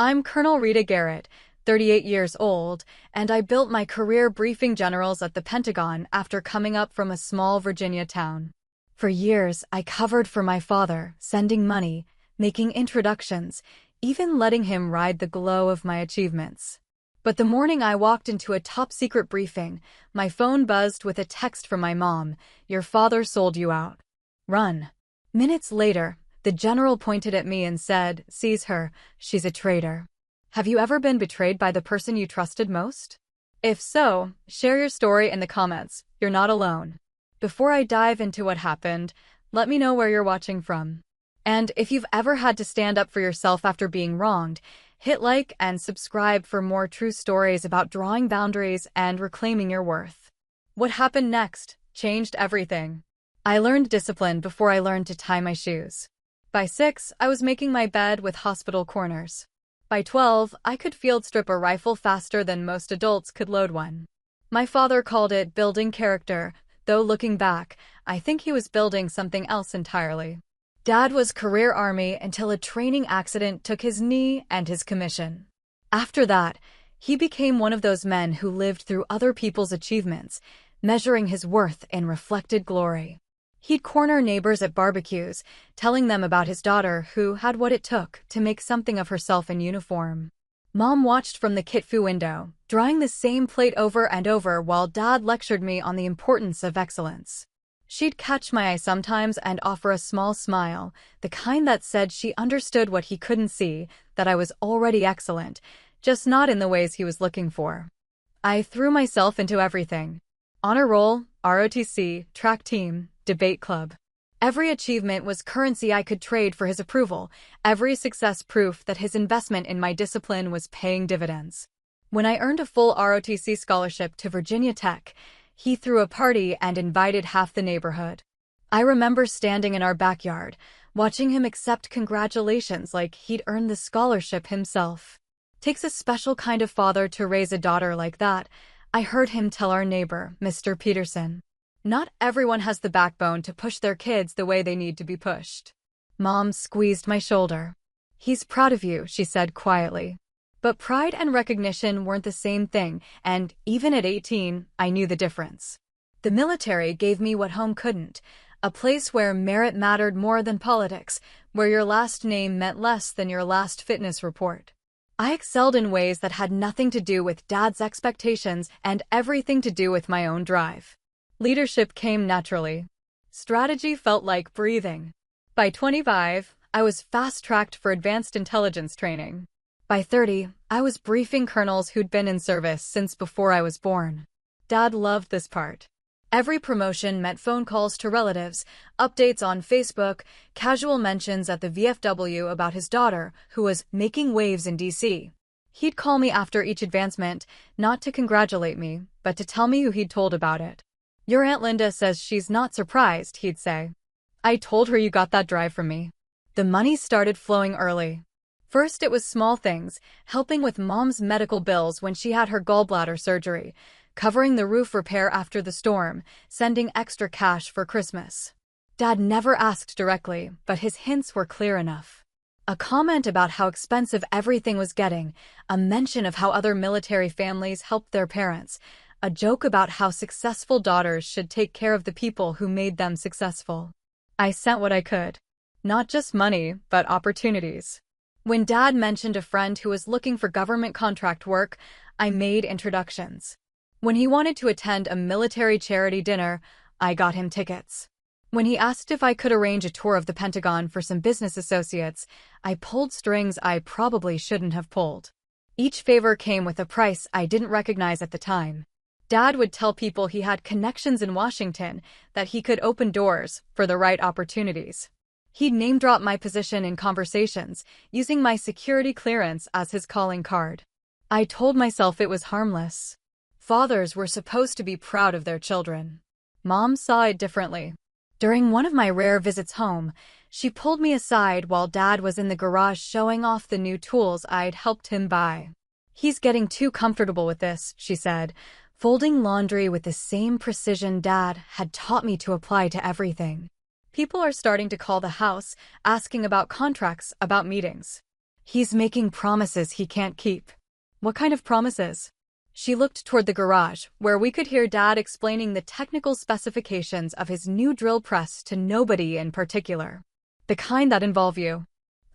I'm Colonel Rita Garrett, 38 years old, and I built my career briefing generals at the Pentagon after coming up from a small Virginia town. For years, I covered for my father, sending money, making introductions, even letting him ride the glow of my achievements. But the morning I walked into a top-secret briefing, my phone buzzed with a text from my mom, "Your father sold you out. Run." Minutes later, the general pointed at me and said, "Seize her, she's a traitor." Have you ever been betrayed by the person you trusted most? If so, share your story in the comments. You're not alone. Before I dive into what happened, let me know where you're watching from. And if you've ever had to stand up for yourself after being wronged, hit like and subscribe for more true stories about drawing boundaries and reclaiming your worth. What happened next changed everything. I learned discipline before I learned to tie my shoes. By 6, I was making my bed with hospital corners. By 12, I could field strip a rifle faster than most adults could load one. My father called it building character, though looking back, I think he was building something else entirely. Dad was career Army until a training accident took his knee and his commission. After that, he became one of those men who lived through other people's achievements, measuring his worth in reflected glory. He'd corner neighbors at barbecues, telling them about his daughter who had what it took to make something of herself in uniform. Mom watched from the kitfu window, drawing the same plate over and over while Dad lectured me on the importance of excellence. She'd catch my eye sometimes and offer a small smile, the kind that said she understood what he couldn't see, that I was already excellent, just not in the ways he was looking for. I threw myself into everything. Honor roll, ROTC, track team, debate club. Every achievement was currency I could trade for his approval, every success proof that his investment in my discipline was paying dividends. When I earned a full ROTC scholarship to Virginia Tech, he threw a party and invited half the neighborhood. I remember standing in our backyard, watching him accept congratulations like he'd earned the scholarship himself. Takes a special kind of father to raise a daughter like that, I heard him tell our neighbor, Mr. Peterson. Not everyone has the backbone to push their kids the way they need to be pushed. Mom squeezed my shoulder. "He's proud of you," she said quietly. But pride and recognition weren't the same thing, and even at 18, I knew the difference. The military gave me what home couldn't, a place where merit mattered more than politics, where your last name meant less than your last fitness report. I excelled in ways that had nothing to do with Dad's expectations and everything to do with my own drive. Leadership came naturally. Strategy felt like breathing. By 25, I was fast-tracked for advanced intelligence training. By 30, I was briefing colonels who'd been in service since before I was born. Dad loved this part. Every promotion meant phone calls to relatives, updates on Facebook, casual mentions at the VFW about his daughter, who was making waves in DC. He'd call me after each advancement, not to congratulate me, but to tell me who he'd told about it. "Your Aunt Linda says she's not surprised," he'd say. "I told her you got that drive from me." The money started flowing early. First, it was small things, helping with Mom's medical bills when she had her gallbladder surgery, covering the roof repair after the storm, sending extra cash for Christmas. Dad never asked directly, but his hints were clear enough. A comment about how expensive everything was getting, a mention of how other military families helped their parents, a joke about how successful daughters should take care of the people who made them successful. I sent what I could. Not just money, but opportunities. When Dad mentioned a friend who was looking for government contract work, I made introductions. When he wanted to attend a military charity dinner, I got him tickets. When he asked if I could arrange a tour of the Pentagon for some business associates, I pulled strings I probably shouldn't have pulled. Each favor came with a price I didn't recognize at the time. Dad would tell people he had connections in Washington, that he could open doors for the right opportunities. He'd name-drop my position in conversations, using my security clearance as his calling card. I told myself it was harmless. Fathers were supposed to be proud of their children. Mom saw it differently. During one of my rare visits home, she pulled me aside while Dad was in the garage showing off the new tools I'd helped him buy. "He's getting too comfortable with this," she said, folding laundry with the same precision Dad had taught me to apply to everything. "People are starting to call the house, asking about contracts, about meetings." He's making promises he can't keep. What kind of promises? She looked toward the garage, where we could hear Dad explaining the technical specifications of his new drill press to nobody in particular. The kind that involve you.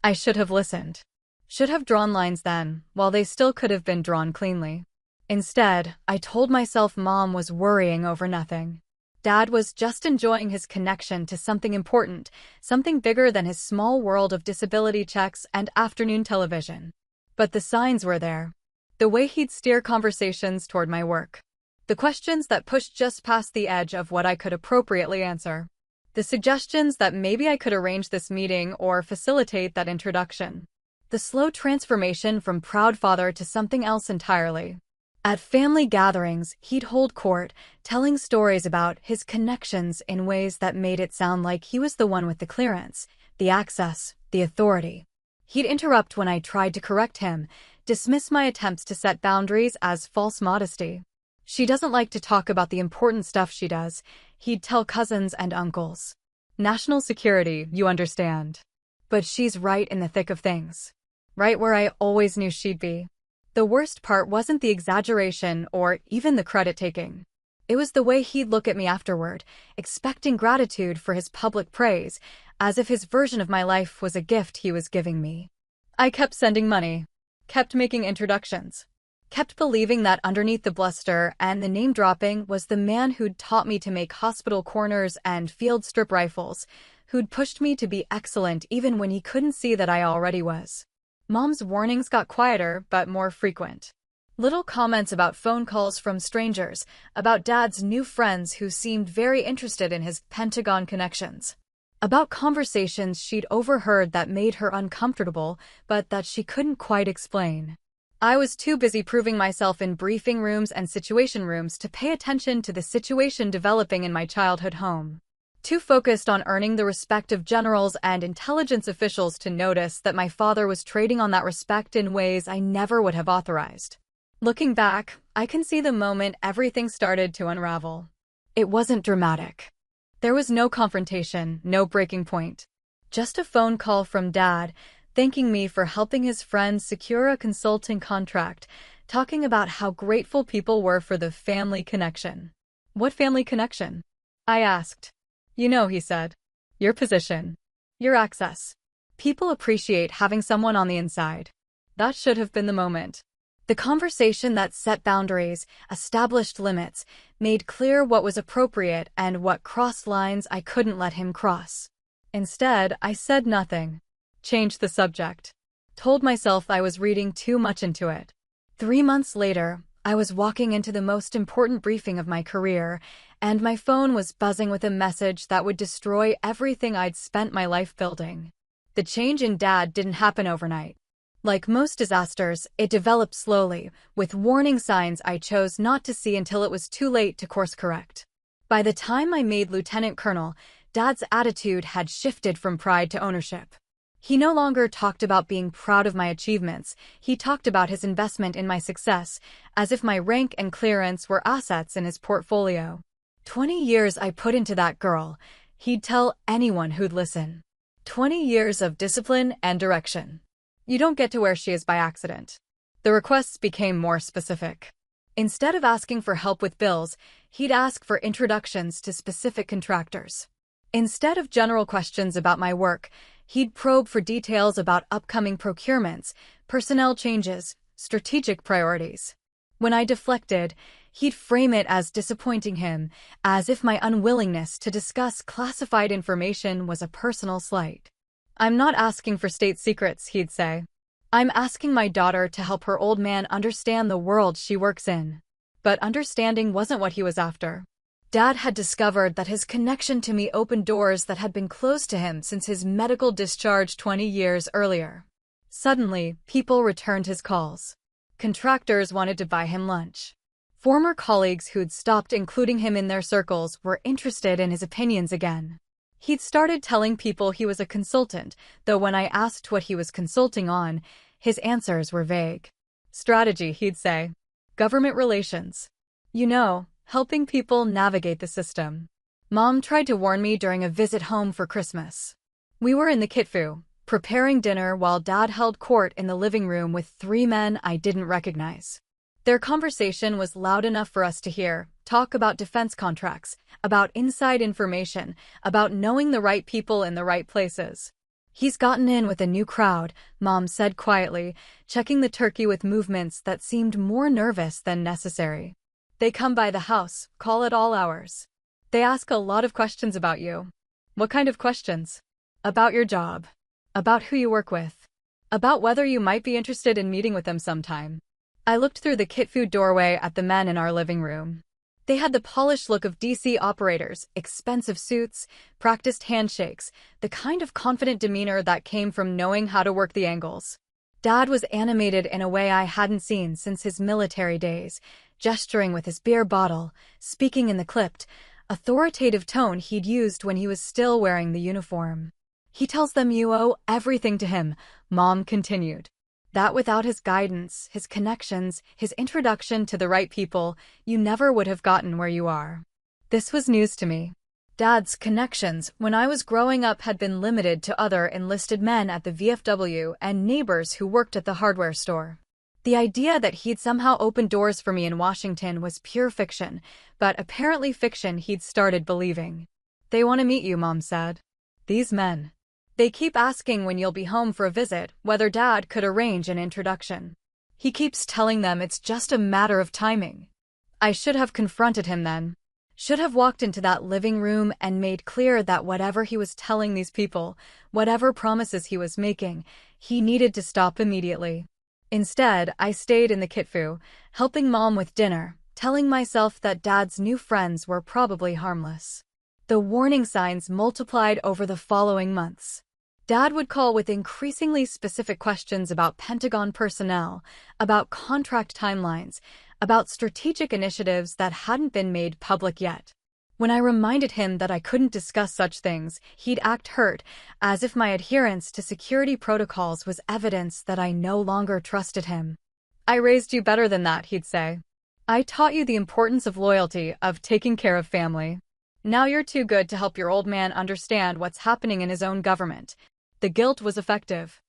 I should have listened. Should have drawn lines then, while they still could have been drawn cleanly. Instead, I told myself Mom was worrying over nothing. Dad was just enjoying his connection to something important, something bigger than his small world of disability checks and afternoon television. But the signs were there. The way he'd steer conversations toward my work. The questions that pushed just past the edge of what I could appropriately answer. The suggestions that maybe I could arrange this meeting or facilitate that introduction. The slow transformation from proud father to something else entirely. At family gatherings, he'd hold court, telling stories about his connections in ways that made it sound like he was the one with the clearance, the access, the authority. He'd interrupt when I tried to correct him, dismiss my attempts to set boundaries as false modesty. She doesn't like to talk about the important stuff she does, he'd tell cousins and uncles. National security, you understand. But she's right in the thick of things. Right where I always knew she'd be. The worst part wasn't the exaggeration or even the credit-taking. It was the way he'd look at me afterward, expecting gratitude for his public praise, as if his version of my life was a gift he was giving me. I kept sending money, kept making introductions, kept believing that underneath the bluster and the name-dropping was the man who'd taught me to make hospital corners and field strip rifles, who'd pushed me to be excellent even when he couldn't see that I already was. Mom's warnings got quieter but more frequent. Little comments about phone calls from strangers, about Dad's new friends who seemed very interested in his Pentagon connections. About conversations she'd overheard that made her uncomfortable, but that she couldn't quite explain. I was too busy proving myself in briefing rooms and situation rooms to pay attention to the situation developing in my childhood home. Too focused on earning the respect of generals and intelligence officials to notice that my father was trading on that respect in ways I never would have authorized. Looking back, I can see the moment everything started to unravel. It wasn't dramatic. There was no confrontation, no breaking point. Just a phone call from Dad, thanking me for helping his friend secure a consulting contract, talking about how grateful people were for the family connection. What family connection? I asked. You know, he said. Your position. Your access. People appreciate having someone on the inside. That should have been the moment. The conversation that set boundaries, established limits, made clear what was appropriate and what crossed lines I couldn't let him cross. Instead, I said nothing. Changed the subject. Told myself I was reading too much into it. 3 months later, I was walking into the most important briefing of my career, and my phone was buzzing with a message that would destroy everything I'd spent my life building. The change in Dad didn't happen overnight. Like most disasters, it developed slowly, with warning signs I chose not to see until it was too late to course correct. By the time I made Lieutenant Colonel, Dad's attitude had shifted from pride to ownership. He no longer talked about being proud of my achievements, he talked about his investment in my success, as if my rank and clearance were assets in his portfolio. 20 years I put into that girl, he'd tell anyone who'd listen. 20 years of discipline and direction. You don't get to where she is by accident. The requests became more specific. Instead of asking for help with bills, he'd ask for introductions to specific contractors. Instead of general questions about my work, he'd probe for details about upcoming procurements, personnel changes, strategic priorities. When I deflected, he'd frame it as disappointing him, as if my unwillingness to discuss classified information was a personal slight. I'm not asking for state secrets, he'd say. I'm asking my daughter to help her old man understand the world she works in. But understanding wasn't what he was after. Dad had discovered that his connection to me opened doors that had been closed to him since his medical discharge 20 years earlier. Suddenly, people returned his calls. Contractors wanted to buy him lunch. Former colleagues who'd stopped including him in their circles were interested in his opinions again. He'd started telling people he was a consultant, though when I asked what he was consulting on, his answers were vague. Strategy, he'd say. Government relations. You know, helping people navigate the system. Mom tried to warn me during a visit home for Christmas. We were in the Kitfu, preparing dinner while Dad held court in the living room with three men I didn't recognize. Their conversation was loud enough for us to hear, talk about defense contracts, about inside information, about knowing the right people in the right places. "He's gotten in with a new crowd," Mom said quietly, checking the turkey with movements that seemed more nervous than necessary. "They come by the house, call at all hours. They ask a lot of questions about you." "What kind of questions?" "About your job. About who you work with. About whether you might be interested in meeting with them sometime." I looked through the kit food doorway at the men in our living room. They had the polished look of DC operators, expensive suits, practiced handshakes, the kind of confident demeanor that came from knowing how to work the angles. Dad was animated in a way I hadn't seen since his military days, gesturing with his beer bottle, speaking in the clipped, authoritative tone he'd used when he was still wearing the uniform. "He tells them you owe everything to him," Mom continued. "That without his guidance, his connections, his introduction to the right people, you never would have gotten where you are." This was news to me. Dad's connections, when I was growing up, had been limited to other enlisted men at the VFW and neighbors who worked at the hardware store. The idea that he'd somehow opened doors for me in Washington was pure fiction, but apparently fiction he'd started believing. "They want to meet you," Mom said. "These men. They keep asking when you'll be home for a visit, whether Dad could arrange an introduction. He keeps telling them it's just a matter of timing." I should have confronted him then. Should have walked into that living room and made clear that whatever he was telling these people, whatever promises he was making, he needed to stop immediately. Instead, I stayed in the kitfu, helping Mom with dinner, telling myself that Dad's new friends were probably harmless. The warning signs multiplied over the following months. Dad would call with increasingly specific questions about Pentagon personnel, about contract timelines, about strategic initiatives that hadn't been made public yet. When I reminded him that I couldn't discuss such things, he'd act hurt, as if my adherence to security protocols was evidence that I no longer trusted him. "I raised you better than that," he'd say. "I taught you the importance of loyalty, of taking care of family. Now you're too good to help your old man understand what's happening in his own government." The guilt was effective.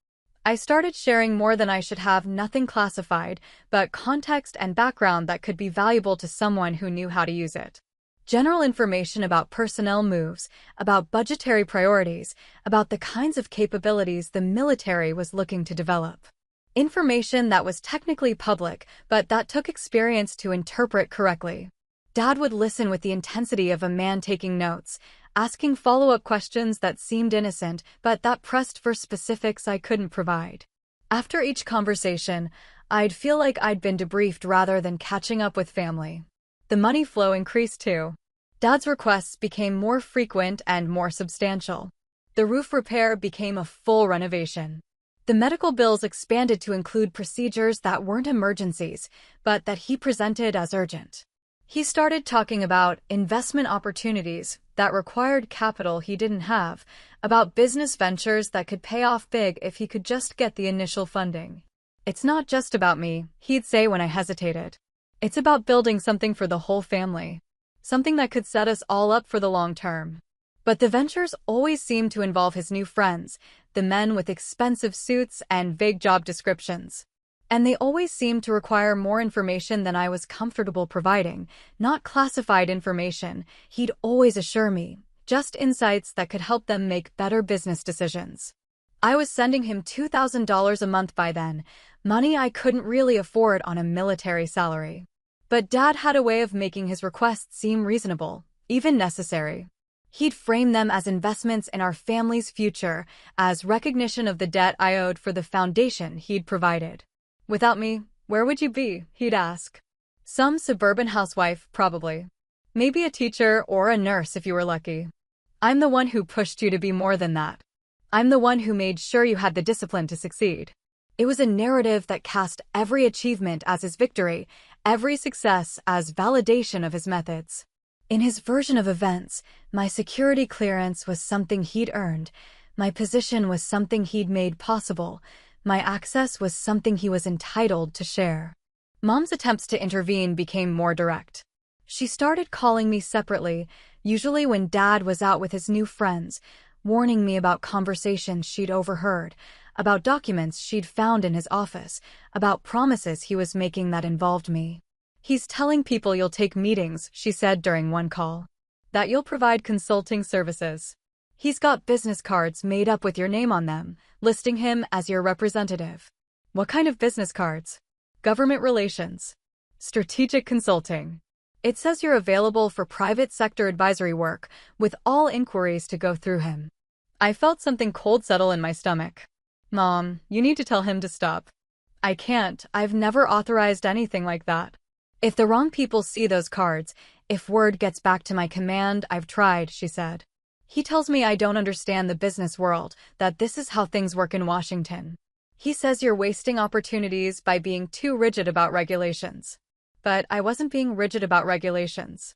I started sharing more than I should have, nothing classified, but context and background that could be valuable to someone who knew how to use it. General information about personnel moves, about budgetary priorities, about the kinds of capabilities the military was looking to develop. Information that was technically public, but that took experience to interpret correctly. Dad would listen with the intensity of a man taking notes, asking follow-up questions that seemed innocent, but that pressed for specifics I couldn't provide. After each conversation, I'd feel like I'd been debriefed rather than catching up with family. The money flow increased too. Dad's requests became more frequent and more substantial. The roof repair became a full renovation. The medical bills expanded to include procedures that weren't emergencies, but that he presented as urgent. He started talking about investment opportunities that required capital he didn't have, about business ventures that could pay off big if he could just get the initial funding. "It's not just about me," he'd say when I hesitated. "It's about building something for the whole family. Something that could set us all up for the long term." But the ventures always seemed to involve his new friends, the men with expensive suits and vague job descriptions. And they always seemed to require more information than I was comfortable providing, not classified information, he'd always assure me, just insights that could help them make better business decisions. I was sending him $2,000 a month by then, money I couldn't really afford on a military salary. But Dad had a way of making his requests seem reasonable, even necessary. He'd frame them as investments in our family's future, as recognition of the debt I owed for the foundation he'd provided. "Without me, where would you be?" he'd ask. "Some suburban housewife, probably. Maybe a teacher or a nurse if you were lucky. I'm the one who pushed you to be more than that. I'm the one who made sure you had the discipline to succeed." It was a narrative that cast every achievement as his victory, every success as validation of his methods. In his version of events, my security clearance was something he'd earned, my position was something he'd made possible, my access was something he was entitled to share. Mom's attempts to intervene became more direct. She started calling me separately, usually when Dad was out with his new friends, warning me about conversations she'd overheard, about documents she'd found in his office, about promises he was making that involved me. "He's telling people you'll take meetings," she said during one call. "That you'll provide consulting services. He's got business cards made up with your name on them, listing him as your representative." "What kind of business cards?" "Government relations. Strategic consulting. It says you're available for private sector advisory work, with all inquiries to go through him." I felt something cold settle in my stomach. "Mom, you need to tell him to stop." "I can't. I've never authorized anything like that. If the wrong people see those cards, if word gets back to my command, I've tried," she said. "He tells me I don't understand the business world, that this is how things work in Washington. He says you're wasting opportunities by being too rigid about regulations." But I wasn't being rigid about regulations.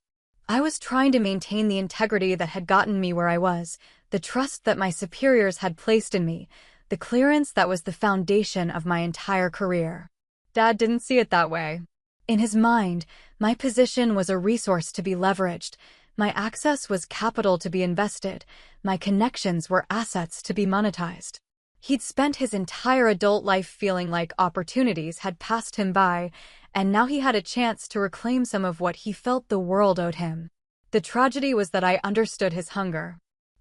I was trying to maintain the integrity that had gotten me where I was, the trust that my superiors had placed in me, the clearance that was the foundation of my entire career. Dad didn't see it that way. In his mind, my position was a resource to be leveraged, my access was capital to be invested, my connections were assets to be monetized. He'd spent his entire adult life feeling like opportunities had passed him by, and now he had a chance to reclaim some of what he felt the world owed him. The tragedy was that I understood his hunger.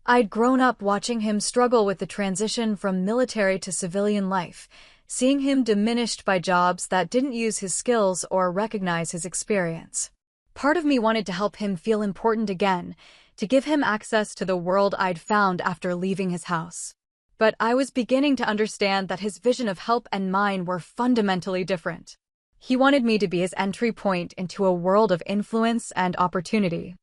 I'd grown up watching him struggle with the transition from military to civilian life, seeing him diminished by jobs that didn't use his skills or recognize his experience. Part of me wanted to help him feel important again, to give him access to the world I'd found after leaving his house. But I was beginning to understand that his vision of help and mine were fundamentally different. He wanted me to be his entry point into a world of influence and opportunity.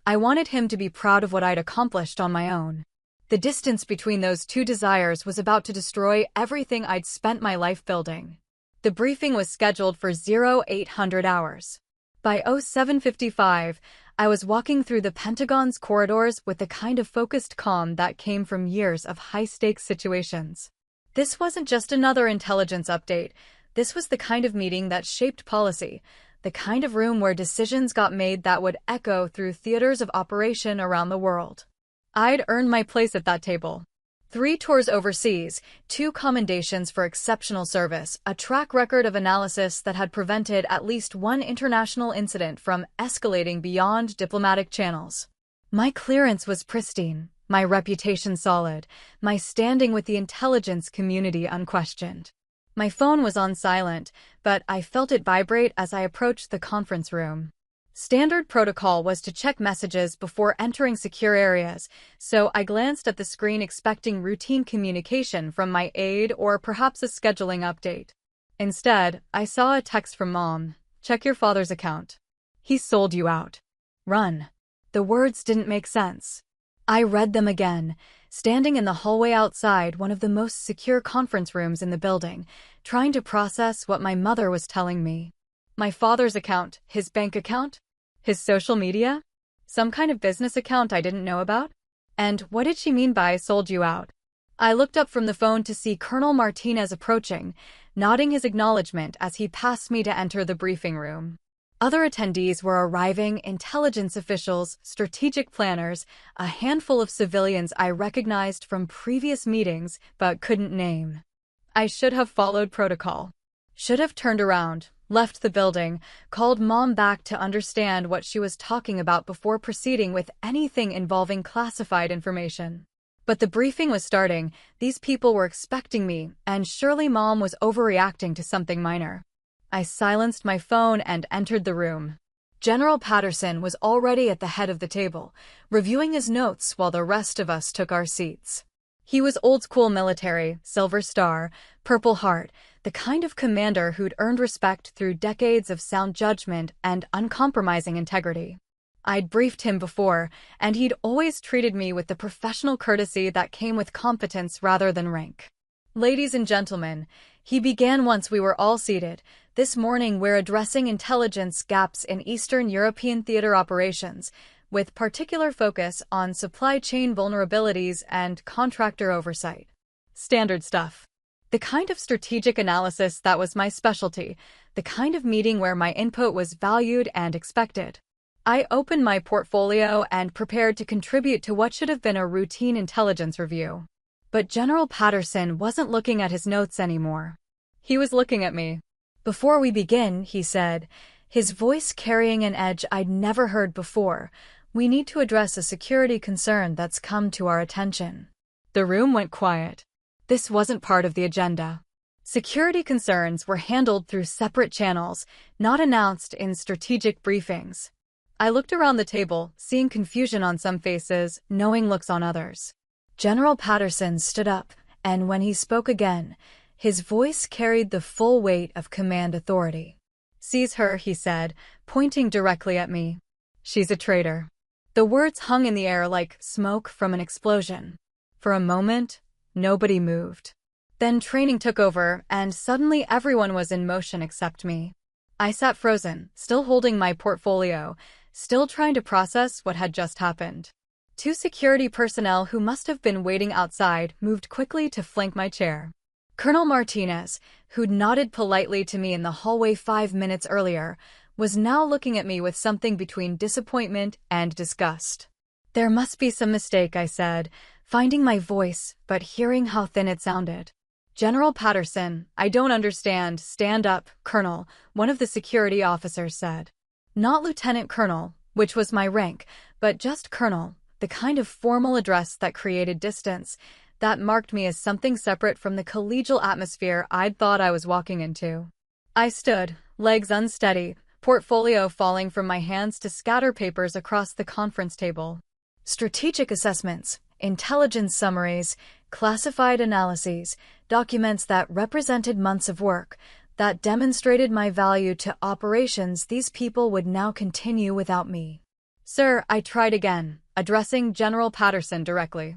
I wanted him to be proud of what I'd accomplished on my own. The distance between those two desires was about to destroy everything I'd spent my life building. The briefing was scheduled for 0800 hours. By 07:55, I was walking through the Pentagon's corridors with the kind of focused calm that came from years of high-stakes situations. This wasn't just another intelligence update. This was the kind of meeting that shaped policy, the kind of room where decisions got made that would echo through theaters of operation around the world. I'd earned my place at that table. 3 tours overseas, 2 commendations for exceptional service, a track record of analysis that had prevented at least one international incident from escalating beyond diplomatic channels. My clearance was pristine, my reputation solid, my standing with the intelligence community unquestioned. My phone was on silent, but I felt it vibrate as I approached the conference room. Standard protocol was to check messages before entering secure areas, so I glanced at the screen expecting routine communication from my aide or perhaps a scheduling update. Instead, I saw a text from Mom. "Check your father's account. He sold you out. Run." The words didn't make sense. I read them again, standing in the hallway outside one of the most secure conference rooms in the building, trying to process what my mother was telling me. My father's account, his bank account? His social media? Some kind of business account I didn't know about? And what did she mean by sold you out? I looked up from the phone to see Colonel Martinez approaching, nodding his acknowledgement as he passed me to enter the briefing room. Other attendees were arriving, intelligence officials, strategic planners, a handful of civilians I recognized from previous meetings but couldn't name. I should have followed protocol. Should have turned around, left the building, called Mom back to understand what she was talking about before proceeding with anything involving classified information. But the briefing was starting, these people were expecting me, and surely Mom was overreacting to something minor. I silenced my phone and entered the room. General Patterson was already at the head of the table, reviewing his notes while the rest of us took our seats. He was old-school military, Silver Star, Purple Heart, the kind of commander who'd earned respect through decades of sound judgment and uncompromising integrity. I'd briefed him before, and he'd always treated me with the professional courtesy that came with competence rather than rank. "Ladies and gentlemen," he began once we were all seated, "this morning we're addressing intelligence gaps in Eastern European theater operations, with particular focus on supply chain vulnerabilities and contractor oversight." Standard stuff. The kind of strategic analysis that was my specialty, the kind of meeting where my input was valued and expected. I opened my portfolio and prepared to contribute to what should have been a routine intelligence review. But General Patterson wasn't looking at his notes anymore. He was looking at me. "Before we begin," he said, his voice carrying an edge I'd never heard before, "we need to address a security concern that's come to our attention." The room went quiet. This wasn't part of the agenda. Security concerns were handled through separate channels, not announced in strategic briefings. I looked around the table, seeing confusion on some faces, knowing looks on others. General Patterson stood up, and when he spoke again, his voice carried the full weight of command authority. "Seize her," he said, pointing directly at me. "She's a traitor." The words hung in the air like smoke from an explosion. For a moment, nobody moved. Then training took over, and suddenly everyone was in motion except me. I sat frozen, still holding my portfolio, still trying to process what had just happened. Two security personnel who must have been waiting outside moved quickly to flank my chair. Colonel Martinez, who'd nodded politely to me in the hallway 5 minutes earlier, was now looking at me with something between disappointment and disgust. "There must be some mistake," I said, finding my voice, but hearing how thin it sounded. "General Patterson, I don't understand." "Stand up, Colonel," one of the security officers said. Not Lieutenant Colonel, which was my rank, but just Colonel, the kind of formal address that created distance, that marked me as something separate from the collegial atmosphere I'd thought I was walking into. I stood, legs unsteady, portfolio falling from my hands to scatter papers across the conference table. Strategic assessments, intelligence summaries, classified analyses, documents that represented months of work, that demonstrated my value to operations. These people would now continue without me. "Sir," I tried again, addressing General Patterson directly.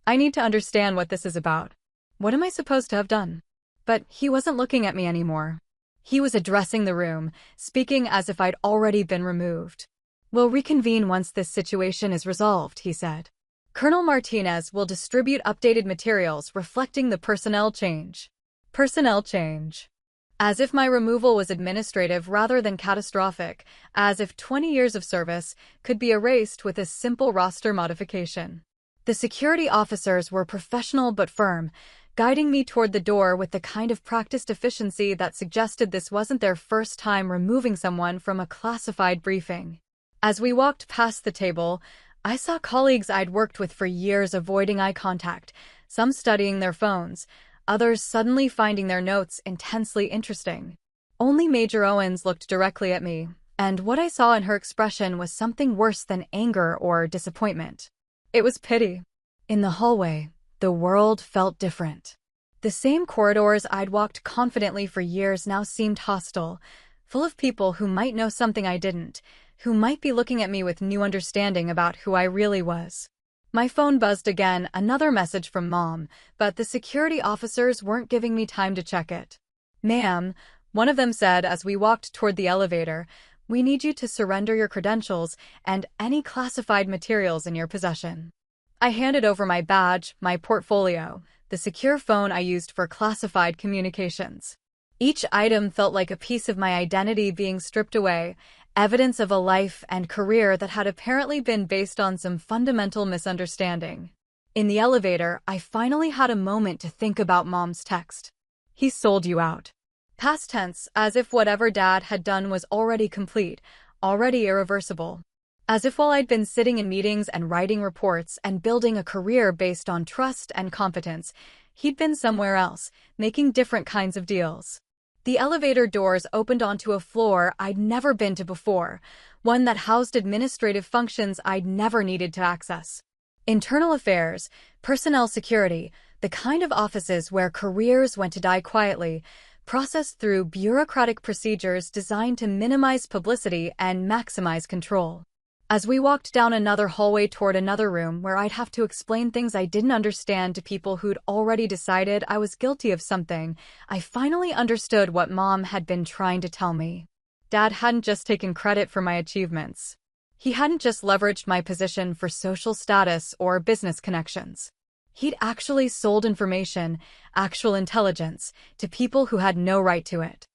"I need to understand what this is about. What am I supposed to have done?" But he wasn't looking at me anymore. He was addressing the room, speaking as if I'd already been removed. "We'll reconvene once this situation is resolved," he said. "Colonel Martinez will distribute updated materials reflecting the personnel change." Personnel change. As if my removal was administrative rather than catastrophic, as if 20 years of service could be erased with a simple roster modification. The security officers were professional but firm, guiding me toward the door with the kind of practiced efficiency that suggested this wasn't their first time removing someone from a classified briefing. As we walked past the table, I saw colleagues I'd worked with for years avoiding eye contact, some studying their phones, others suddenly finding their notes intensely interesting. Only Major Owens looked directly at me, and what I saw in her expression was something worse than anger or disappointment. It was pity. In the hallway, the world felt different. The same corridors I'd walked confidently for years now seemed hostile, full of people who might know something I didn't, who might be looking at me with new understanding about who I really was. My phone buzzed again, another message from Mom, but the security officers weren't giving me time to check it. "Ma'am," one of them said as we walked toward the elevator, "we need you to surrender your credentials and any classified materials in your possession." I handed over my badge, my portfolio, the secure phone I used for classified communications. Each item felt like a piece of my identity being stripped away, evidence of a life and career that had apparently been based on some fundamental misunderstanding. In the elevator, I finally had a moment to think about Mom's text. "He sold you out." Past tense, as if whatever Dad had done was already complete, already irreversible. As if while I'd been sitting in meetings and writing reports and building a career based on trust and competence, he'd been somewhere else, making different kinds of deals. The elevator doors opened onto a floor I'd never been to before, one that housed administrative functions I'd never needed to access. Internal affairs, personnel security, the kind of offices where careers went to die quietly, processed through bureaucratic procedures designed to minimize publicity and maximize control. As we walked down another hallway toward another room where I'd have to explain things I didn't understand to people who'd already decided I was guilty of something, I finally understood what Mom had been trying to tell me. Dad hadn't just taken credit for my achievements. He hadn't just leveraged my position for social status or business connections. He'd actually sold information, actual intelligence, to people who had no right to it.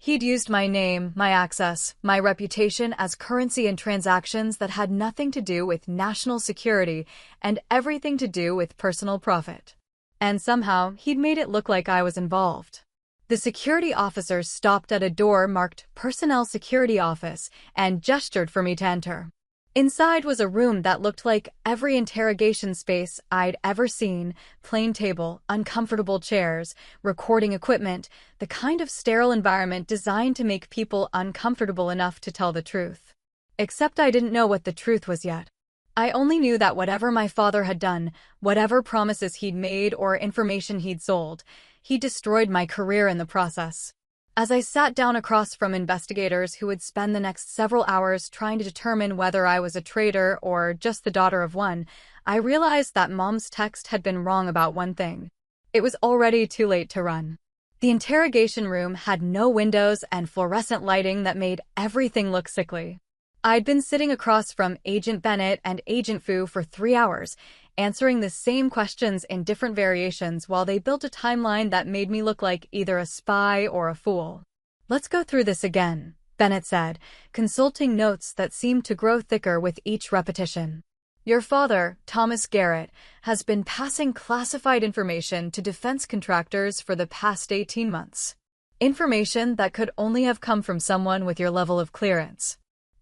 He'd used my name, my access, my reputation as currency in transactions that had nothing to do with national security and everything to do with personal profit. And somehow, he'd made it look like I was involved. The security officer stopped at a door marked Personnel Security Office and gestured for me to enter. Inside was a room that looked like every interrogation space I'd ever seen: plain table, uncomfortable chairs, recording equipment, the kind of sterile environment designed to make people uncomfortable enough to tell the truth. Except I didn't know what the truth was yet. I only knew that whatever my father had done, whatever promises he'd made or information he'd sold, he destroyed my career in the process. As I sat down across from investigators who would spend the next several hours trying to determine whether I was a traitor or just the daughter of one, I realized that Mom's text had been wrong about one thing. It was already too late to run. The interrogation room had no windows and fluorescent lighting that made everything look sickly. I'd been sitting across from Agent Bennett and Agent Fu for 3 hours, answering the same questions in different variations while they built a timeline that made me look like either a spy or a fool. "Let's go through this again," Bennett said, consulting notes that seemed to grow thicker with each repetition. "Your father, Thomas Garrett, has been passing classified information to defense contractors for the past 18 months. Information that could only have come from someone with your level of clearance.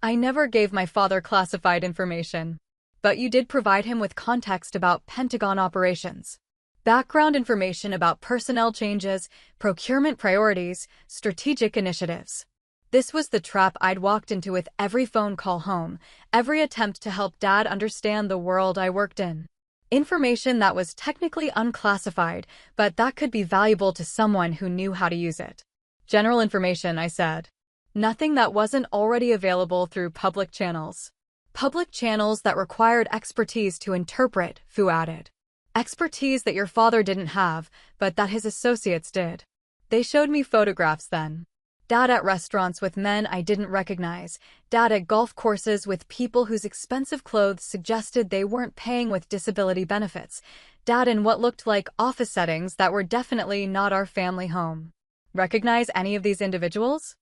I never gave my father classified information. But you did provide him with context about Pentagon operations. Background information about personnel changes, procurement priorities, strategic initiatives. This was the trap I'd walked into with every phone call home, every attempt to help Dad understand the world I worked in. Information that was technically unclassified, but that could be valuable to someone who knew how to use it. General information," I said. "Nothing that wasn't already available through public channels." "Public channels that required expertise to interpret," Fu added. "Expertise that your father didn't have, but that his associates did." They showed me photographs then. Dad at restaurants with men I didn't recognize, Dad at golf courses with people whose expensive clothes suggested they weren't paying with disability benefits, Dad in what looked like office settings that were definitely not our family home. Recognize any of these individuals?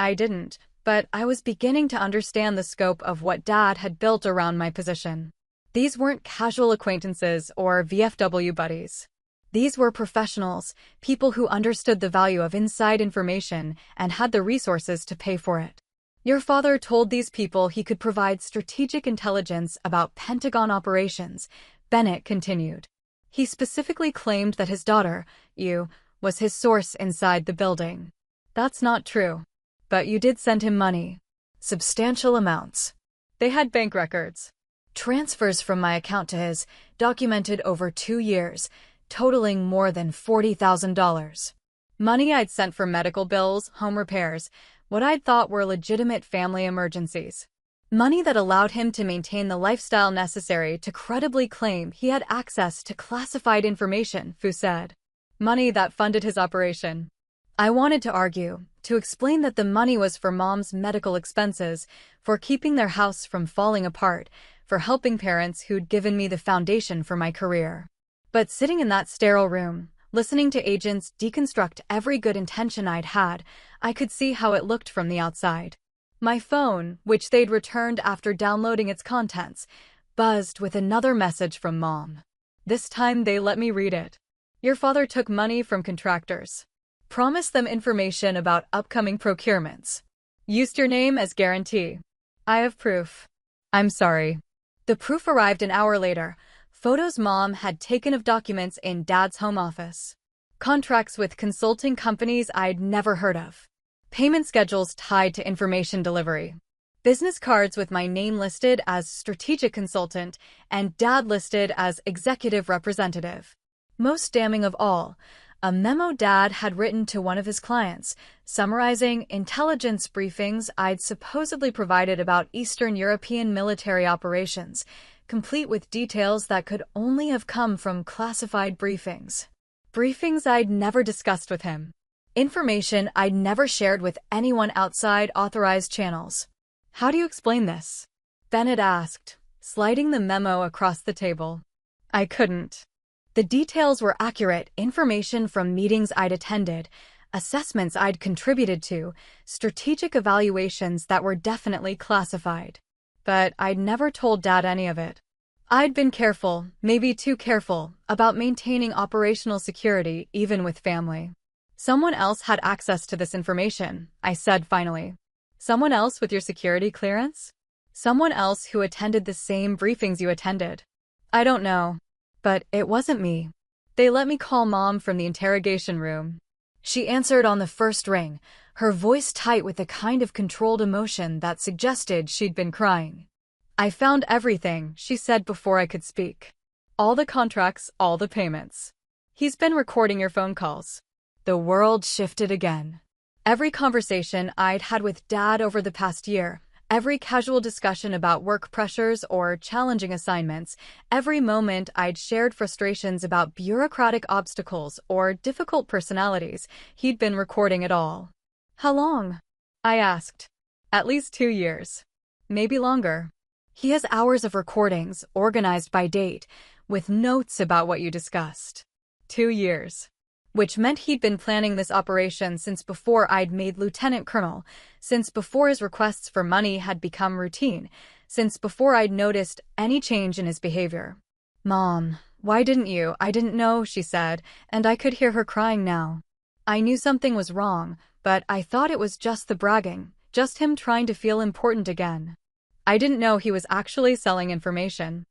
I didn't, but I was beginning to understand the scope of what Dad had built around my position. These weren't casual acquaintances or VFW buddies. These were professionals, people who understood the value of inside information and had the resources to pay for it. Your father told these people he could provide strategic intelligence about Pentagon operations, Bennett continued. He specifically claimed that his daughter, you, was his source inside the building. That's not true. But you did send him money. Substantial amounts. They had bank records. Transfers from my account to his, documented over 2 years, totaling more than $40,000. Money I'd sent for medical bills, home repairs, what I'd thought were legitimate family emergencies. Money that allowed him to maintain the lifestyle necessary to credibly claim he had access to classified information, Fu said. Money that funded his operation. I wanted to argue, to explain that the money was for Mom's medical expenses, for keeping their house from falling apart, for helping parents who'd given me the foundation for my career. But sitting in that sterile room, listening to agents deconstruct every good intention I'd had, I could see how it looked from the outside. My phone, which they'd returned after downloading its contents, buzzed with another message from Mom. This time they let me read it. Your father took money from contractors. Promised them information about upcoming procurements. Used your name as guarantee. I have proof. I'm sorry. The proof arrived an hour later. Photos Mom had taken of documents in Dad's home office. Contracts with consulting companies I'd never heard of. Payment schedules tied to information delivery. Business cards with my name listed as strategic consultant and Dad listed as executive representative. Most damning of all, a memo Dad had written to one of his clients, summarizing intelligence briefings I'd supposedly provided about Eastern European military operations, complete with details that could only have come from classified briefings. Briefings I'd never discussed with him. Information I'd never shared with anyone outside authorized channels. How do you explain this? Bennett asked, sliding the memo across the table. I couldn't. The details were accurate information from meetings I'd attended, assessments I'd contributed to, strategic evaluations that were definitely classified. But I'd never told Dad any of it. I'd been careful, maybe too careful, about maintaining operational security even with family. Someone else had access to this information, I said finally. Someone else with your security clearance? Someone else who attended the same briefings you attended? I don't know. But it wasn't me. They let me call Mom from the interrogation room. She answered on the first ring, her voice tight with a kind of controlled emotion that suggested she'd been crying. I found everything, she said before I could speak. All the contracts, all the payments. He's been recording your phone calls. The world shifted again. Every conversation I'd had with Dad over the past year, every casual discussion about work pressures or challenging assignments, every moment I'd shared frustrations about bureaucratic obstacles or difficult personalities, he'd been recording it all. How long? I asked. At least 2 years. Maybe longer. He has hours of recordings, organized by date, with notes about what you discussed. 2 years. Which meant he'd been planning this operation since before I'd made lieutenant colonel, since before his requests for money had become routine, since before I'd noticed any change in his behavior. Mom, why didn't you? I didn't know, she said, and I could hear her crying now. I knew something was wrong, but I thought it was just the bragging, just him trying to feel important again. I didn't know he was actually selling information.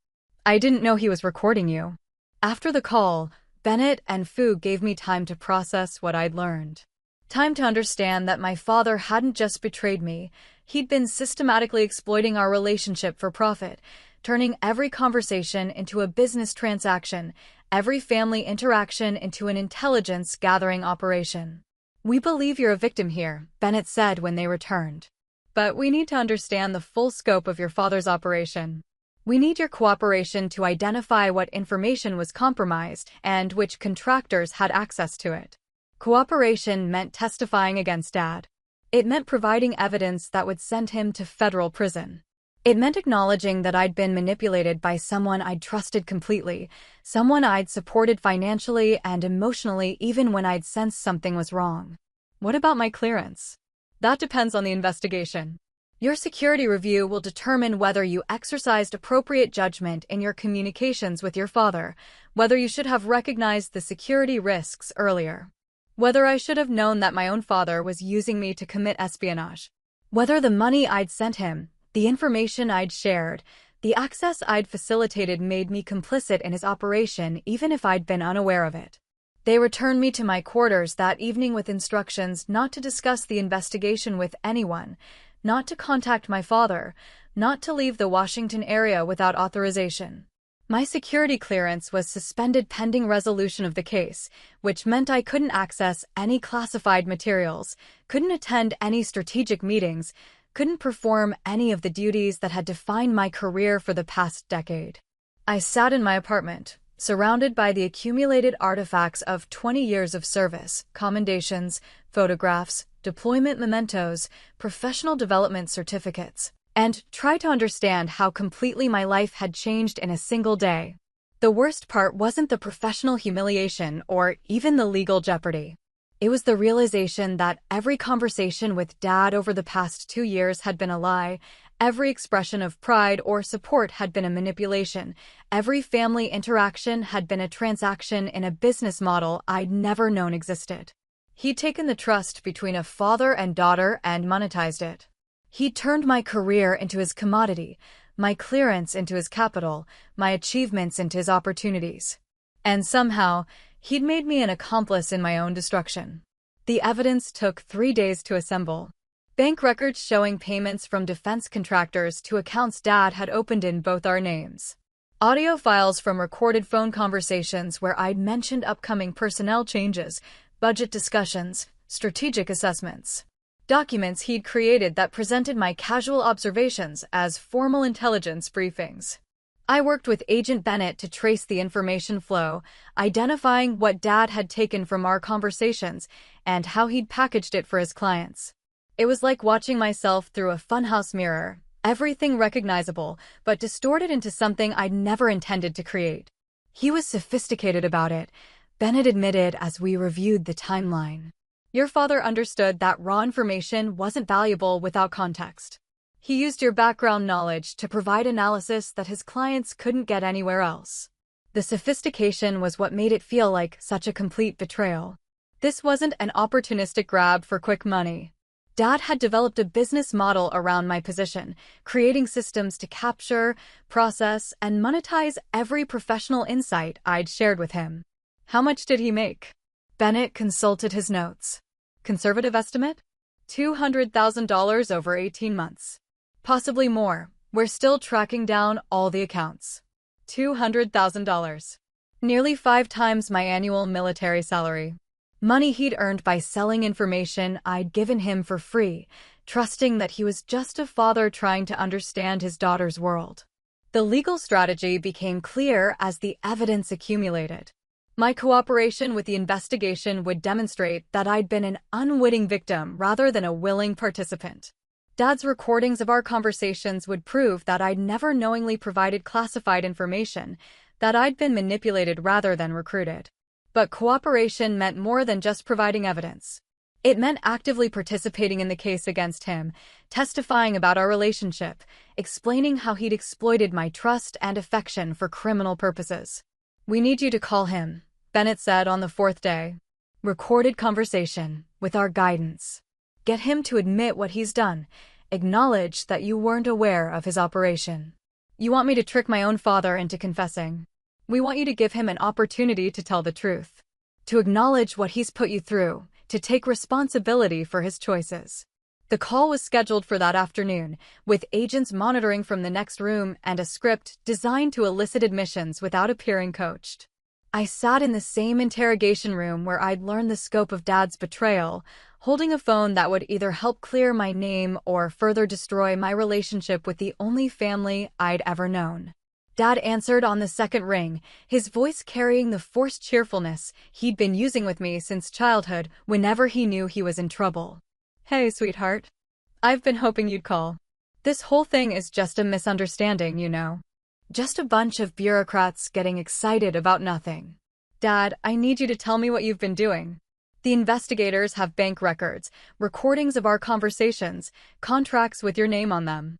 I didn't know he was recording you. After the call, Bennett and Fu gave me time to process what I'd learned. Time to understand that my father hadn't just betrayed me, he'd been systematically exploiting our relationship for profit, turning every conversation into a business transaction, every family interaction into an intelligence-gathering operation. We believe you're a victim here, Bennett said when they returned. But we need to understand the full scope of your father's operation. We need your cooperation to identify what information was compromised and which contractors had access to it. Cooperation meant testifying against Dad. It meant providing evidence that would send him to federal prison. It meant acknowledging that I'd been manipulated by someone I'd trusted completely, someone I'd supported financially and emotionally even when I'd sensed something was wrong. What about my clearance? That depends on the investigation. Your security review will determine whether you exercised appropriate judgment in your communications with your father, whether you should have recognized the security risks earlier, whether I should have known that my own father was using me to commit espionage, whether the money I'd sent him, the information I'd shared, the access I'd facilitated made me complicit in his operation even if I'd been unaware of it. They returned me to my quarters that evening with instructions not to discuss the investigation with anyone, not to contact my father, not to leave the Washington area without authorization. My security clearance was suspended pending resolution of the case, which meant I couldn't access any classified materials, couldn't attend any strategic meetings, couldn't perform any of the duties that had defined my career for the past decade. I sat in my apartment, surrounded by the accumulated artifacts of 20 years of service, commendations, photographs, deployment mementos, professional development certificates, and tried to understand how completely my life had changed in a single day. The worst part wasn't the professional humiliation or even the legal jeopardy. It was the realization that every conversation with Dad over the past 2 years had been a lie, every expression of pride or support had been a manipulation, every family interaction had been a transaction in a business model I'd never known existed. He'd taken the trust between a father and daughter and monetized it. He'd turned my career into his commodity, my clearance into his capital, my achievements into his opportunities. And somehow, he'd made me an accomplice in my own destruction. The evidence took 3 days to assemble. Bank records showing payments from defense contractors to accounts Dad had opened in both our names. Audio files from recorded phone conversations where I'd mentioned upcoming personnel changes, budget discussions, strategic assessments. Documents he'd created that presented my casual observations as formal intelligence briefings. I worked with Agent Bennett to trace the information flow, identifying what Dad had taken from our conversations and how he'd packaged it for his clients. It was like watching myself through a funhouse mirror, everything recognizable, but distorted into something I'd never intended to create. He was sophisticated about it, Bennett admitted as we reviewed the timeline. Your father understood that raw information wasn't valuable without context. He used your background knowledge to provide analysis that his clients couldn't get anywhere else. The sophistication was what made it feel like such a complete betrayal. This wasn't an opportunistic grab for quick money. Dad had developed a business model around my position, creating systems to capture, process, and monetize every professional insight I'd shared with him. How much did he make? Bennett consulted his notes. Conservative estimate? $200,000 over 18 months. Possibly more. We're still tracking down all the accounts. $200,000. Nearly 5 times my annual military salary. Money he'd earned by selling information I'd given him for free, trusting that he was just a father trying to understand his daughter's world. The legal strategy became clear as the evidence accumulated. My cooperation with the investigation would demonstrate that I'd been an unwitting victim rather than a willing participant. Dad's recordings of our conversations would prove that I'd never knowingly provided classified information, that I'd been manipulated rather than recruited. But cooperation meant more than just providing evidence. It meant actively participating in the case against him, testifying about our relationship, explaining how he'd exploited my trust and affection for criminal purposes. "We need you to call him," Bennett said on the 4th day. "Recorded conversation, with our guidance. Get him to admit what he's done, acknowledge that you weren't aware of his operation. You want me to trick my own father into confessing. We want you to give him an opportunity to tell the truth, to acknowledge what he's put you through, to take responsibility for his choices." The call was scheduled for that afternoon, with agents monitoring from the next room and a script designed to elicit admissions without appearing coached. I sat in the same interrogation room where I'd learned the scope of Dad's betrayal, holding a phone that would either help clear my name or further destroy my relationship with the only family I'd ever known. Dad answered on the second ring, his voice carrying the forced cheerfulness he'd been using with me since childhood whenever he knew he was in trouble. "Hey, sweetheart. I've been hoping you'd call. This whole thing is just a misunderstanding, you know. Just a bunch of bureaucrats getting excited about nothing. Dad, I need you to tell me what you've been doing. The investigators have bank records, recordings of our conversations, contracts with your name on them.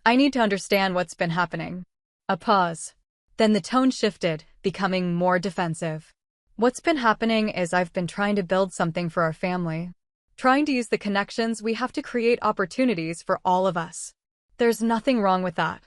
I need to understand what's been happening." A pause. Then the tone shifted, becoming more defensive. "What's been happening is I've been trying to build something for our family. Trying to use the connections we have to create opportunities for all of us. There's nothing wrong with that.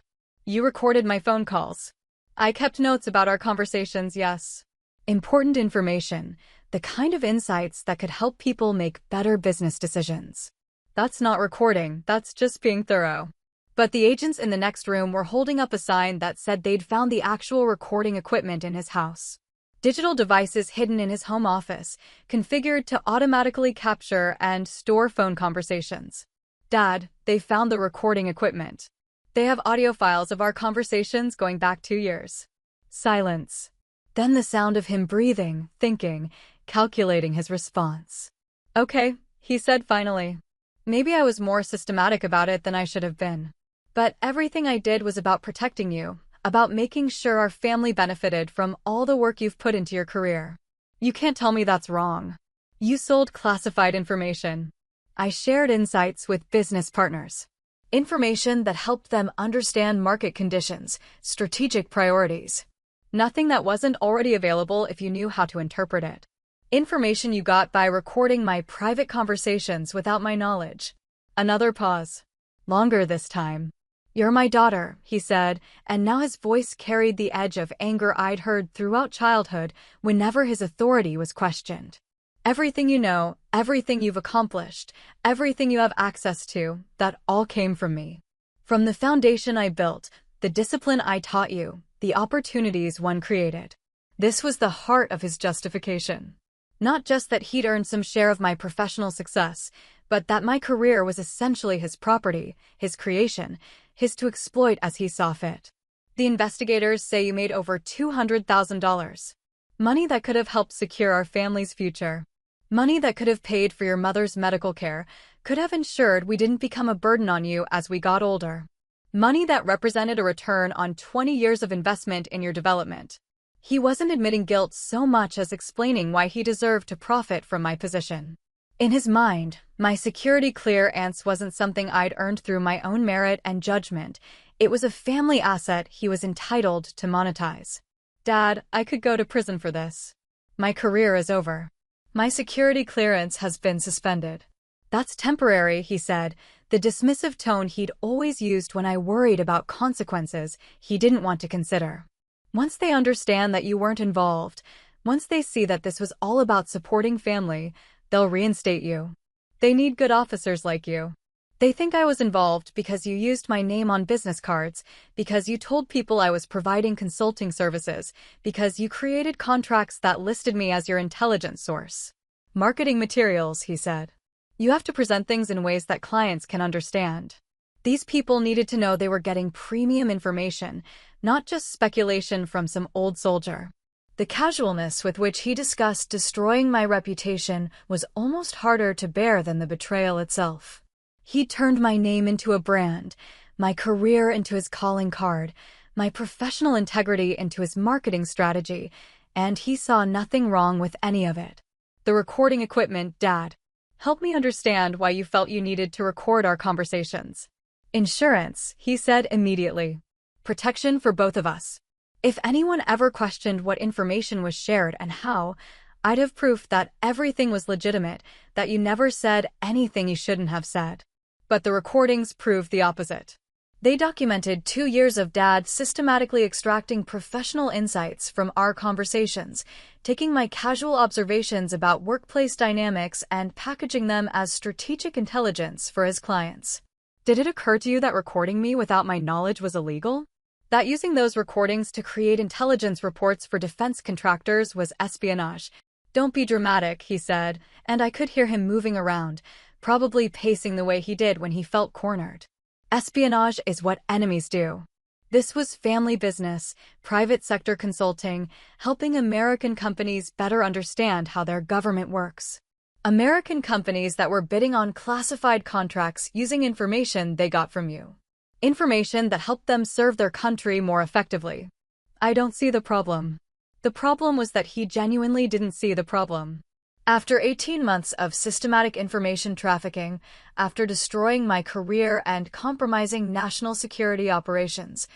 You recorded my phone calls. I kept notes about our conversations, yes. Important information, the kind of insights that could help people make better business decisions. That's not recording, that's just being thorough." But the agents in the next room were holding up a sign that said they'd found the actual recording equipment in his house. Digital devices hidden in his home office, configured to automatically capture and store phone conversations. "Dad, they found the recording equipment. They have audio files of our conversations going back 2 years. Silence. Then the sound of him breathing, thinking, calculating his response. "Okay," he said finally. "Maybe I was more systematic about it than I should have been. But everything I did was about protecting you, about making sure our family benefited from all the work you've put into your career. You can't tell me that's wrong. You sold classified information. I shared insights with business partners. Information that helped them understand market conditions, strategic priorities. Nothing that wasn't already available if you knew how to interpret it. Information you got by recording my private conversations without my knowledge." Another pause. Longer this time. "You're my daughter," he said, and now his voice carried the edge of anger I'd heard throughout childhood whenever his authority was questioned. "Everything you know, everything you've accomplished, everything you have access to, that all came from me. From the foundation I built, the discipline I taught you, the opportunities one created." This was the heart of his justification. Not just that he'd earned some share of my professional success, but that my career was essentially his property, his creation, his to exploit as he saw fit. "The investigators say you made over $200,000. Money that could have helped secure our family's future. Money that could have paid for your mother's medical care, could have ensured we didn't become a burden on you as we got older. Money that represented a return on 20 years of investment in your development." He wasn't admitting guilt so much as explaining why he deserved to profit from my position. In his mind, my security clearance wasn't something I'd earned through my own merit and judgment. It was a family asset he was entitled to monetize. Dad, I could go to prison for this. My career is over. My security clearance has been suspended. That's temporary, he said, the dismissive tone he'd always used when I worried about consequences he didn't want to consider. Once they understand that you weren't involved, once they see that this was all about supporting family, they'll reinstate you. They need good officers like you. They think I was involved because you used my name on business cards, because you told people I was providing consulting services, because you created contracts that listed me as your intelligence source. Marketing materials, he said. You have to present things in ways that clients can understand. These people needed to know they were getting premium information, not just speculation from some old soldier. The casualness with which he discussed destroying my reputation was almost harder to bear than the betrayal itself. He turned my name into a brand, my career into his calling card, my professional integrity into his marketing strategy, and he saw nothing wrong with any of it. The recording equipment, Dad. Help me understand why you felt you needed to record our conversations. Insurance, he said immediately. Protection for both of us. If anyone ever questioned what information was shared and how, I'd have proof that everything was legitimate, that you never said anything you shouldn't have said. But the recordings proved the opposite. They documented 2 years of Dad systematically extracting professional insights from our conversations, taking my casual observations about workplace dynamics and packaging them as strategic intelligence for his clients. Did it occur to you that recording me without my knowledge was illegal? That using those recordings to create intelligence reports for defense contractors was espionage? Don't be dramatic, he said, and I could hear him moving around, probably pacing the way he did when he felt cornered. Espionage is what enemies do. This was family business, private sector consulting, helping American companies better understand how their government works. American companies that were bidding on classified contracts using information they got from you. Information that helped them serve their country more effectively. I don't see the problem. The problem was that he genuinely didn't see the problem. After 18 months of systematic information trafficking, after destroying my career and compromising national security operations,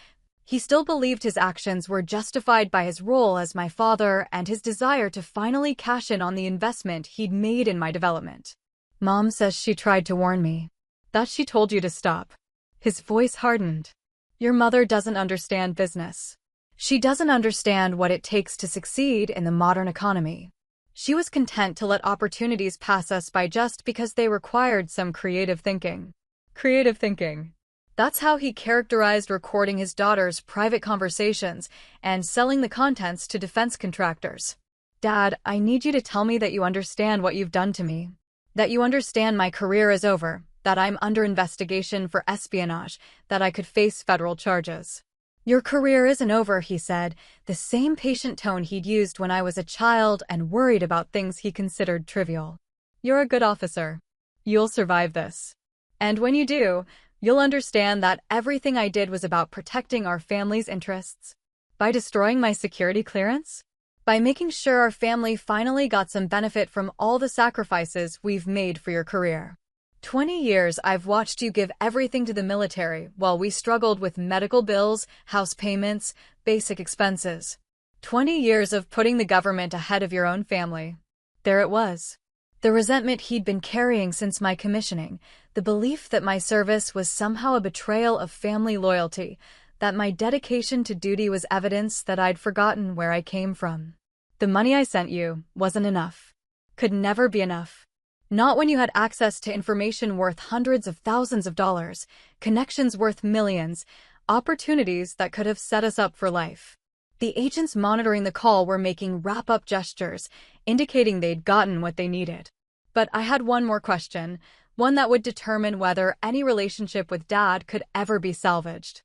he still believed his actions were justified by his role as my father and his desire to finally cash in on the investment he'd made in my development. Mom says she tried to warn me. That she told you to stop. His voice hardened. Your mother doesn't understand business. She doesn't understand what it takes to succeed in the modern economy. She was content to let opportunities pass us by just because they required some creative thinking. Creative thinking. That's how he characterized recording his daughter's private conversations and selling the contents to defense contractors. Dad, I need you to tell me that you understand what you've done to me. That you understand my career is over, that I'm under investigation for espionage, that I could face federal charges. Your career isn't over, he said, the same patient tone he'd used when I was a child and worried about things he considered trivial. You're a good officer. You'll survive this. And when you do, you'll understand that everything I did was about protecting our family's interests. By destroying my security clearance? By making sure our family finally got some benefit from all the sacrifices we've made for your career. 20 years I've watched you give everything to the military while we struggled with medical bills, house payments, basic expenses. 20 years of putting the government ahead of your own family. There it was. The resentment he'd been carrying since my commissioning, the belief that my service was somehow a betrayal of family loyalty, that my dedication to duty was evidence that I'd forgotten where I came from. The money I sent you wasn't enough. Could never be enough. Not when you had access to information worth hundreds of thousands of dollars, connections worth millions, opportunities that could have set us up for life. The agents monitoring the call were making wrap-up gestures, indicating they'd gotten what they needed. But I had one more question, one that would determine whether any relationship with Dad could ever be salvaged.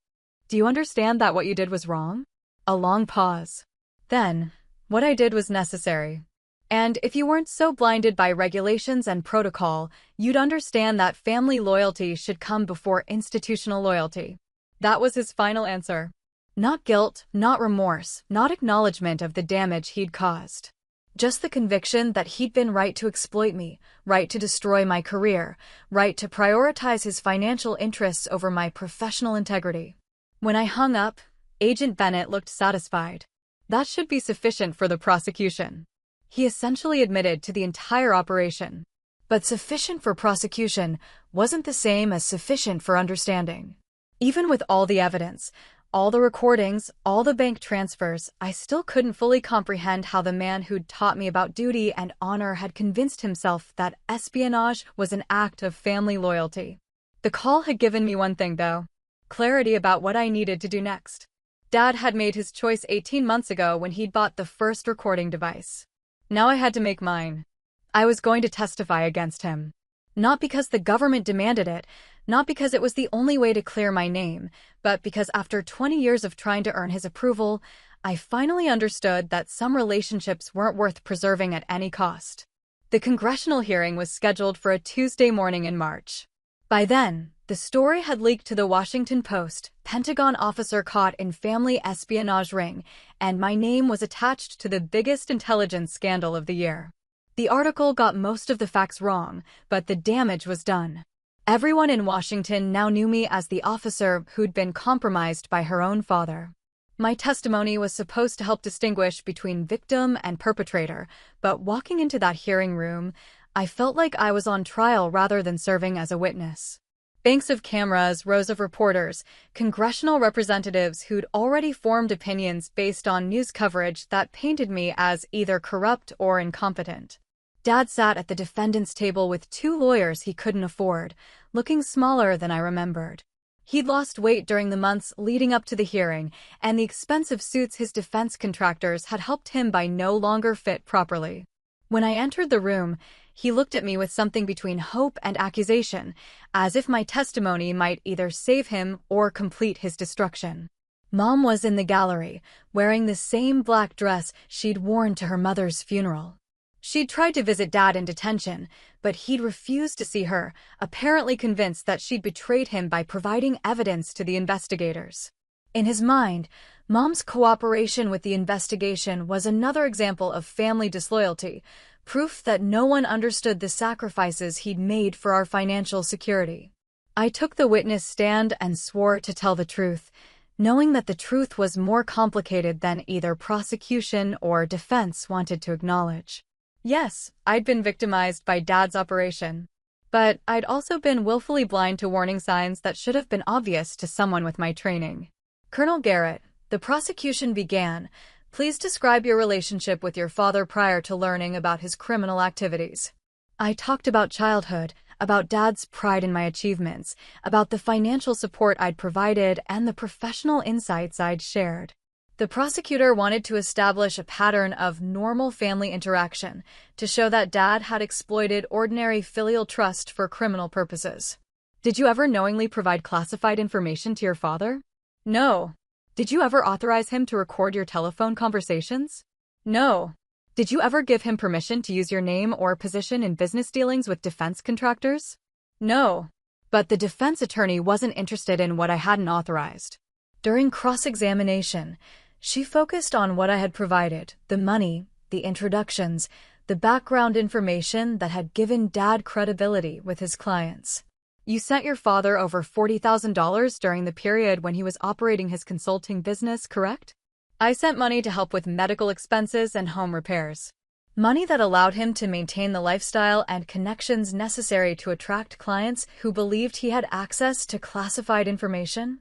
Do you understand that what you did was wrong? A long pause. Then, what I did was necessary. And if you weren't so blinded by regulations and protocol, you'd understand that family loyalty should come before institutional loyalty. That was his final answer. Not guilt, not remorse, not acknowledgement of the damage he'd caused. Just the conviction that he'd been right to exploit me, right to destroy my career, right to prioritize his financial interests over my professional integrity. When I hung up, Agent Bennett looked satisfied. That should be sufficient for the prosecution. He essentially admitted to the entire operation. But sufficient for prosecution wasn't the same as sufficient for understanding. Even with all the evidence, all the recordings, all the bank transfers, I still couldn't fully comprehend how the man who'd taught me about duty and honor had convinced himself that espionage was an act of family loyalty. The call had given me one thing, though: clarity about what I needed to do next. Dad had made his choice 18 months ago when he'd bought the first recording device. Now I had to make mine. I was going to testify against him. Not because the government demanded it, not because it was the only way to clear my name, but because after 20 years of trying to earn his approval, I finally understood that some relationships weren't worth preserving at any cost. The congressional hearing was scheduled for a Tuesday morning in March. By then, the story had leaked to the Washington Post, Pentagon officer caught in family espionage ring, and my name was attached to the biggest intelligence scandal of the year. The article got most of the facts wrong, but the damage was done. Everyone in Washington now knew me as the officer who'd been compromised by her own father. My testimony was supposed to help distinguish between victim and perpetrator, but walking into that hearing room, I felt like I was on trial rather than serving as a witness. Banks of cameras, rows of reporters, congressional representatives who'd already formed opinions based on news coverage that painted me as either corrupt or incompetent. Dad sat at the defendant's table with 2 lawyers he couldn't afford, looking smaller than I remembered. He'd lost weight during the months leading up to the hearing, and the expensive suits his defense contractors had helped him buy no longer fit properly. When I entered the room, he looked at me with something between hope and accusation, as if my testimony might either save him or complete his destruction. Mom was in the gallery, wearing the same black dress she'd worn to her mother's funeral. She'd tried to visit Dad in detention, but he'd refused to see her, apparently convinced that she'd betrayed him by providing evidence to the investigators. In his mind, Mom's cooperation with the investigation was another example of family disloyalty, proof that no one understood the sacrifices he'd made for our financial security. I took the witness stand and swore to tell the truth, knowing that the truth was more complicated than either prosecution or defense wanted to acknowledge. Yes, I'd been victimized by Dad's operation, but I'd also been willfully blind to warning signs that should have been obvious to someone with my training. Colonel Garrett, the prosecution began. Please describe your relationship with your father prior to learning about his criminal activities. I talked about childhood, about Dad's pride in my achievements, about the financial support I'd provided, and the professional insights I'd shared. The prosecutor wanted to establish a pattern of normal family interaction to show that Dad had exploited ordinary filial trust for criminal purposes. Did you ever knowingly provide classified information to your father? No. Did you ever authorize him to record your telephone conversations? No. Did you ever give him permission to use your name or position in business dealings with defense contractors? No. But the defense attorney wasn't interested in what I hadn't authorized. During cross-examination, she focused on what I had provided: the money, the introductions, the background information that had given Dad credibility with his clients. You sent your father over $40,000 during the period when he was operating his consulting business, correct? I sent money to help with medical expenses and home repairs. Money that allowed him to maintain the lifestyle and connections necessary to attract clients who believed he had access to classified information.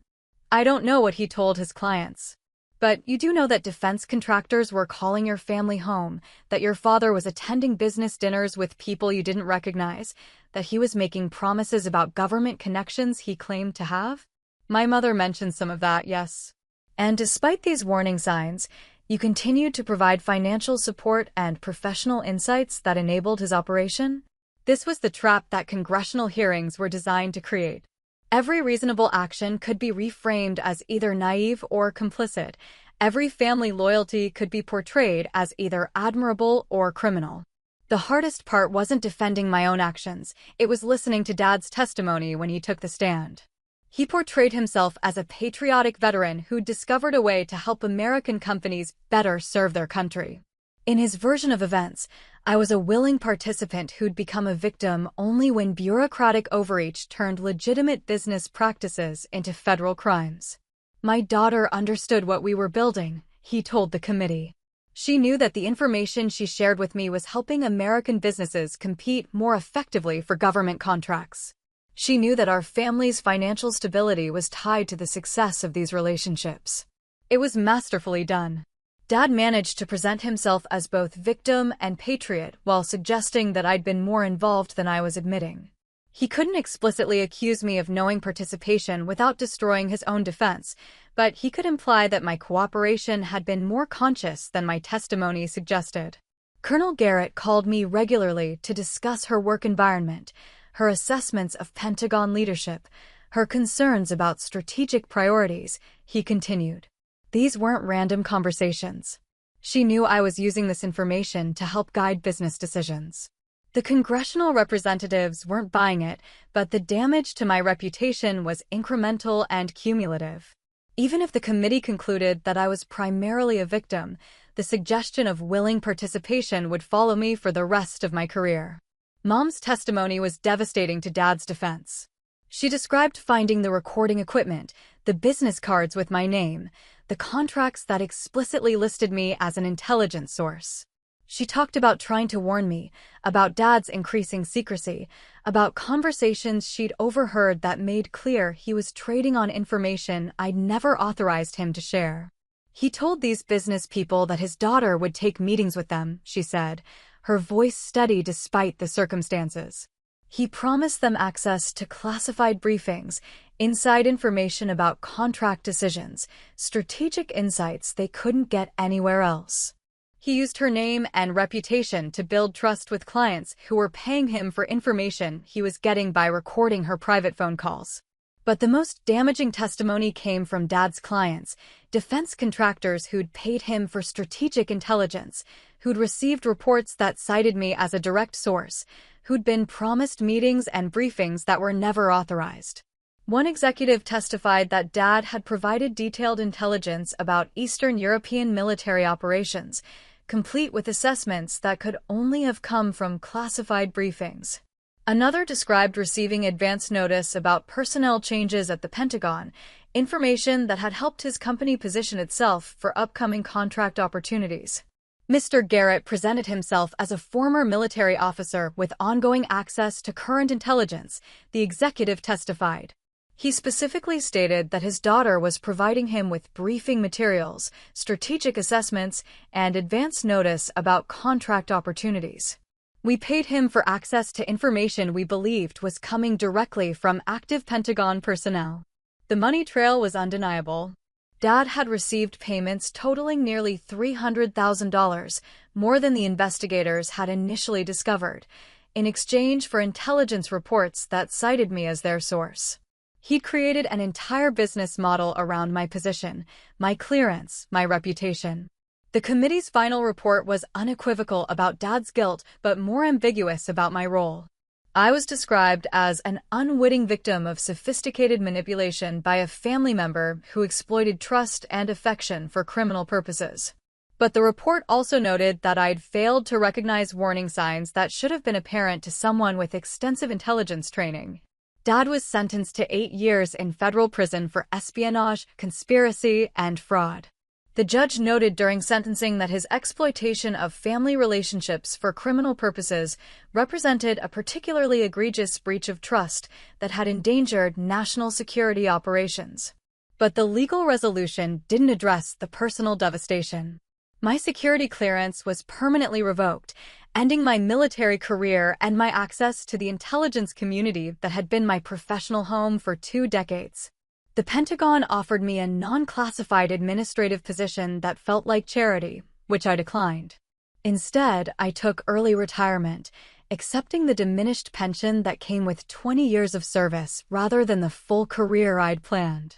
I don't know what he told his clients. But you do know that defense contractors were calling your family home, that your father was attending business dinners with people you didn't recognize, that he was making promises about government connections he claimed to have? My mother mentioned some of that, yes. And despite these warning signs, you continued to provide financial support and professional insights that enabled his operation? This was the trap that congressional hearings were designed to create. Every reasonable action could be reframed as either naive or complicit. Every family loyalty could be portrayed as either admirable or criminal. The hardest part wasn't defending my own actions, it was listening to Dad's testimony when he took the stand. He portrayed himself as a patriotic veteran who'd discovered a way to help American companies better serve their country. In his version of events, I was a willing participant who'd become a victim only when bureaucratic overreach turned legitimate business practices into federal crimes. My daughter understood what we were building, he told the committee. She knew that the information she shared with me was helping American businesses compete more effectively for government contracts. She knew that our family's financial stability was tied to the success of these relationships. It was masterfully done. Dad managed to present himself as both victim and patriot while suggesting that I'd been more involved than I was admitting. He couldn't explicitly accuse me of knowing participation without destroying his own defense, but he could imply that my cooperation had been more conscious than my testimony suggested. Colonel Garrett called me regularly to discuss her work environment, her assessments of Pentagon leadership, her concerns about strategic priorities, he continued. These weren't random conversations. She knew I was using this information to help guide business decisions. The congressional representatives weren't buying it, but the damage to my reputation was incremental and cumulative. Even if the committee concluded that I was primarily a victim, the suggestion of willing participation would follow me for the rest of my career. Mom's testimony was devastating to Dad's defense. She described finding the recording equipment, the business cards with my name, the contracts that explicitly listed me as an intelligence source. She talked about trying to warn me, about Dad's increasing secrecy, about conversations she'd overheard that made clear he was trading on information I'd never authorized him to share. He told these business people that his daughter would take meetings with them, she said, her voice steady despite the circumstances. He promised them access to classified briefings, inside information about contract decisions, strategic insights they couldn't get anywhere else. He used her name and reputation to build trust with clients who were paying him for information he was getting by recording her private phone calls. But the most damaging testimony came from Dad's clients, defense contractors who'd paid him for strategic intelligence, who'd received reports that cited me as a direct source, who'd been promised meetings and briefings that were never authorized. One executive testified that Dad had provided detailed intelligence about Eastern European military operations, complete with assessments that could only have come from classified briefings. Another described receiving advance notice about personnel changes at the Pentagon, information that had helped his company position itself for upcoming contract opportunities. Mr. Garrett presented himself as a former military officer with ongoing access to current intelligence, the executive testified. He specifically stated that his daughter was providing him with briefing materials, strategic assessments, and advance notice about contract opportunities. We paid him for access to information we believed was coming directly from active Pentagon personnel. The money trail was undeniable. Dad had received payments totaling nearly $300,000, more than the investigators had initially discovered, in exchange for intelligence reports that cited me as their source. He'd created an entire business model around my position, my clearance, my reputation. The committee's final report was unequivocal about Dad's guilt, but more ambiguous about my role. I was described as an unwitting victim of sophisticated manipulation by a family member who exploited trust and affection for criminal purposes. But the report also noted that I'd failed to recognize warning signs that should have been apparent to someone with extensive intelligence training. Dad was sentenced to 8 years in federal prison for espionage, conspiracy, and fraud. The judge noted during sentencing that his exploitation of family relationships for criminal purposes represented a particularly egregious breach of trust that had endangered national security operations. But the legal resolution didn't address the personal devastation. My security clearance was permanently revoked, ending my military career and my access to the intelligence community that had been my professional home for 2 decades. The Pentagon offered me a non-classified administrative position that felt like charity, which I declined. Instead, I took early retirement, accepting the diminished pension that came with 20 years of service rather than the full career I'd planned.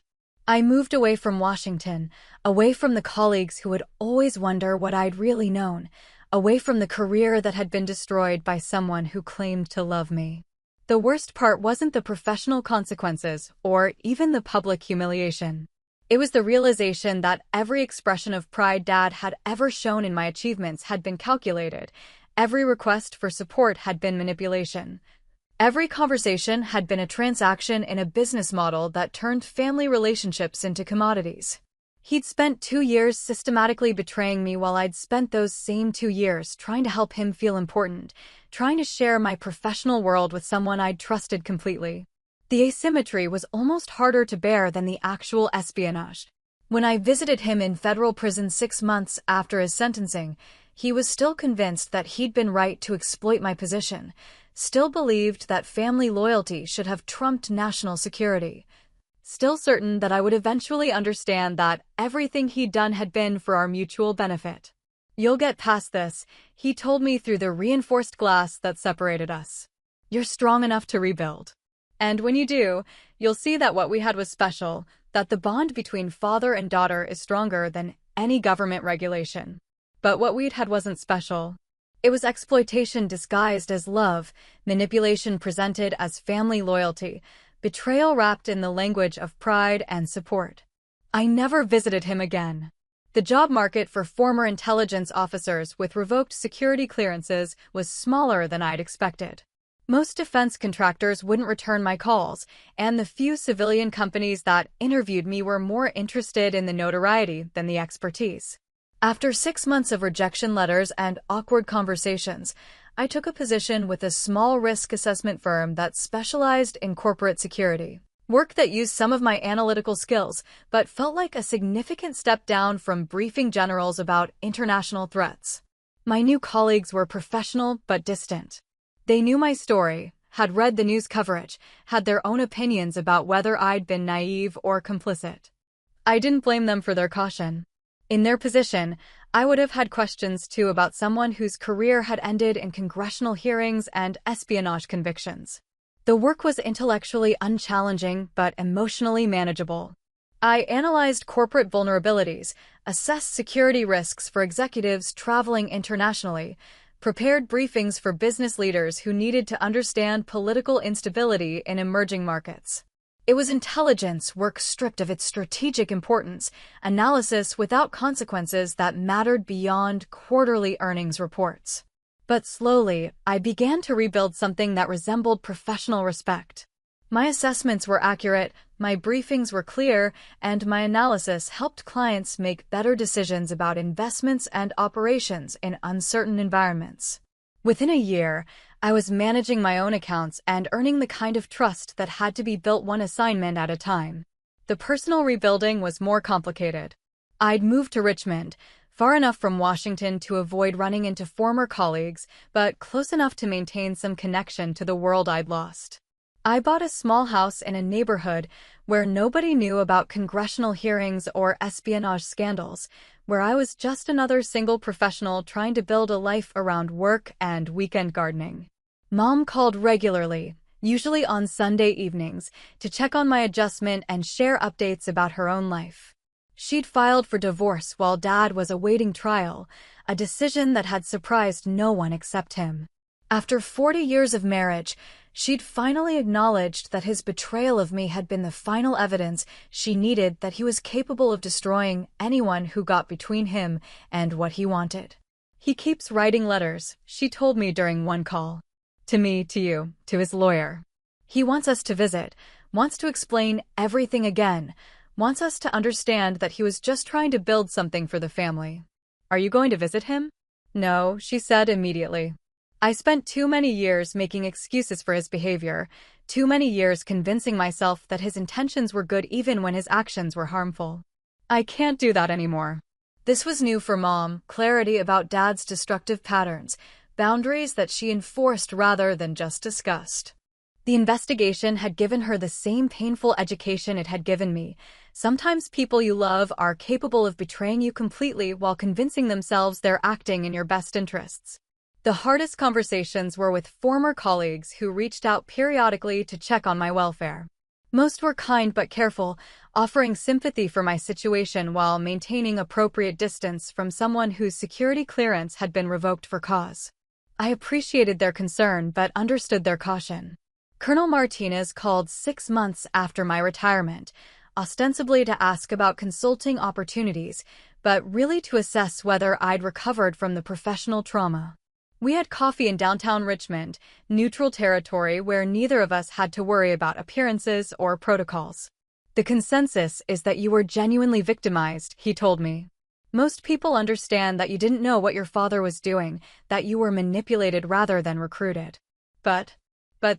I moved away from Washington, away from the colleagues who would always wonder what I'd really known, away from the career that had been destroyed by someone who claimed to love me. The worst part wasn't the professional consequences or even the public humiliation. It was the realization that every expression of pride Dad had ever shown in my achievements had been calculated. Every request for support had been manipulation. Every conversation had been a transaction in a business model that turned family relationships into commodities. He'd spent 2 years systematically betraying me while I'd spent those same 2 years trying to help him feel important, trying to share my professional world with someone I'd trusted completely. The asymmetry was almost harder to bear than the actual espionage. When I visited him in federal prison 6 months after his sentencing, he was still convinced that he'd been right to exploit my position, still believed that family loyalty should have trumped national security, still certain that I would eventually understand that everything he'd done had been for our mutual benefit. "You'll get past this," he told me through the reinforced glass that separated us. "You're strong enough to rebuild. And when you do, you'll see that what we had was special, that the bond between father and daughter is stronger than any government regulation." But what we'd had wasn't special. It was exploitation disguised as love, manipulation presented as family loyalty, betrayal wrapped in the language of pride and support. I never visited him again. The job market for former intelligence officers with revoked security clearances was smaller than I'd expected. Most defense contractors wouldn't return my calls, and the few civilian companies that interviewed me were more interested in the notoriety than the expertise. After 6 months of rejection letters and awkward conversations, I took a position with a small risk assessment firm that specialized in corporate security. Work that used some of my analytical skills, but felt like a significant step down from briefing generals about international threats. My new colleagues were professional but distant. They knew my story, had read the news coverage, had their own opinions about whether I'd been naive or complicit. I didn't blame them for their caution. In their position, I would have had questions too about someone whose career had ended in congressional hearings and espionage convictions. The work was intellectually unchallenging but emotionally manageable. I analyzed corporate vulnerabilities, assessed security risks for executives traveling internationally, prepared briefings for business leaders who needed to understand political instability in emerging markets. It was intelligence work stripped of its strategic importance, analysis without consequences that mattered beyond quarterly earnings reports. But slowly, I began to rebuild something that resembled professional respect. My assessments were accurate, my briefings were clear, and my analysis helped clients make better decisions about investments and operations in uncertain environments. Within a year, I was managing my own accounts and earning the kind of trust that had to be built one assignment at a time. The personal rebuilding was more complicated. I'd moved to Richmond, far enough from Washington to avoid running into former colleagues, but close enough to maintain some connection to the world I'd lost. I bought a small house in a neighborhood where nobody knew about congressional hearings or espionage scandals, where I was just another single professional trying to build a life around work and weekend gardening. Mom called regularly, usually on Sunday evenings, to check on my adjustment and share updates about her own life. She'd filed for divorce while Dad was awaiting trial, a decision that had surprised no one except him. After 40 years of marriage, she'd finally acknowledged that his betrayal of me had been the final evidence she needed that he was capable of destroying anyone who got between him and what he wanted. "He keeps writing letters," she told me during one call. "To me, to you, to his lawyer. He wants us to visit, wants to explain everything again, wants us to understand that he was just trying to build something for the family." "Are you going to visit him?" "No," she said immediately. I spent too many years making excuses for his behavior, too many years convincing myself that his intentions were good even when his actions were harmful. I can't do that anymore. This was new for Mom, clarity about Dad's destructive patterns, boundaries that she enforced rather than just discussed. The investigation had given her the same painful education it had given me. Sometimes people you love are capable of betraying you completely while convincing themselves they're acting in your best interests. The hardest conversations were with former colleagues who reached out periodically to check on my welfare. Most were kind but careful, offering sympathy for my situation while maintaining appropriate distance from someone whose security clearance had been revoked for cause. I appreciated their concern but understood their caution. Colonel Martinez called 6 months after my retirement, ostensibly to ask about consulting opportunities, but really to assess whether I'd recovered from the professional trauma. We had coffee in downtown Richmond, neutral territory where neither of us had to worry about appearances or protocols. The consensus is that you were genuinely victimized, he told me. Most people understand that you didn't know what your father was doing, that you were manipulated rather than recruited. But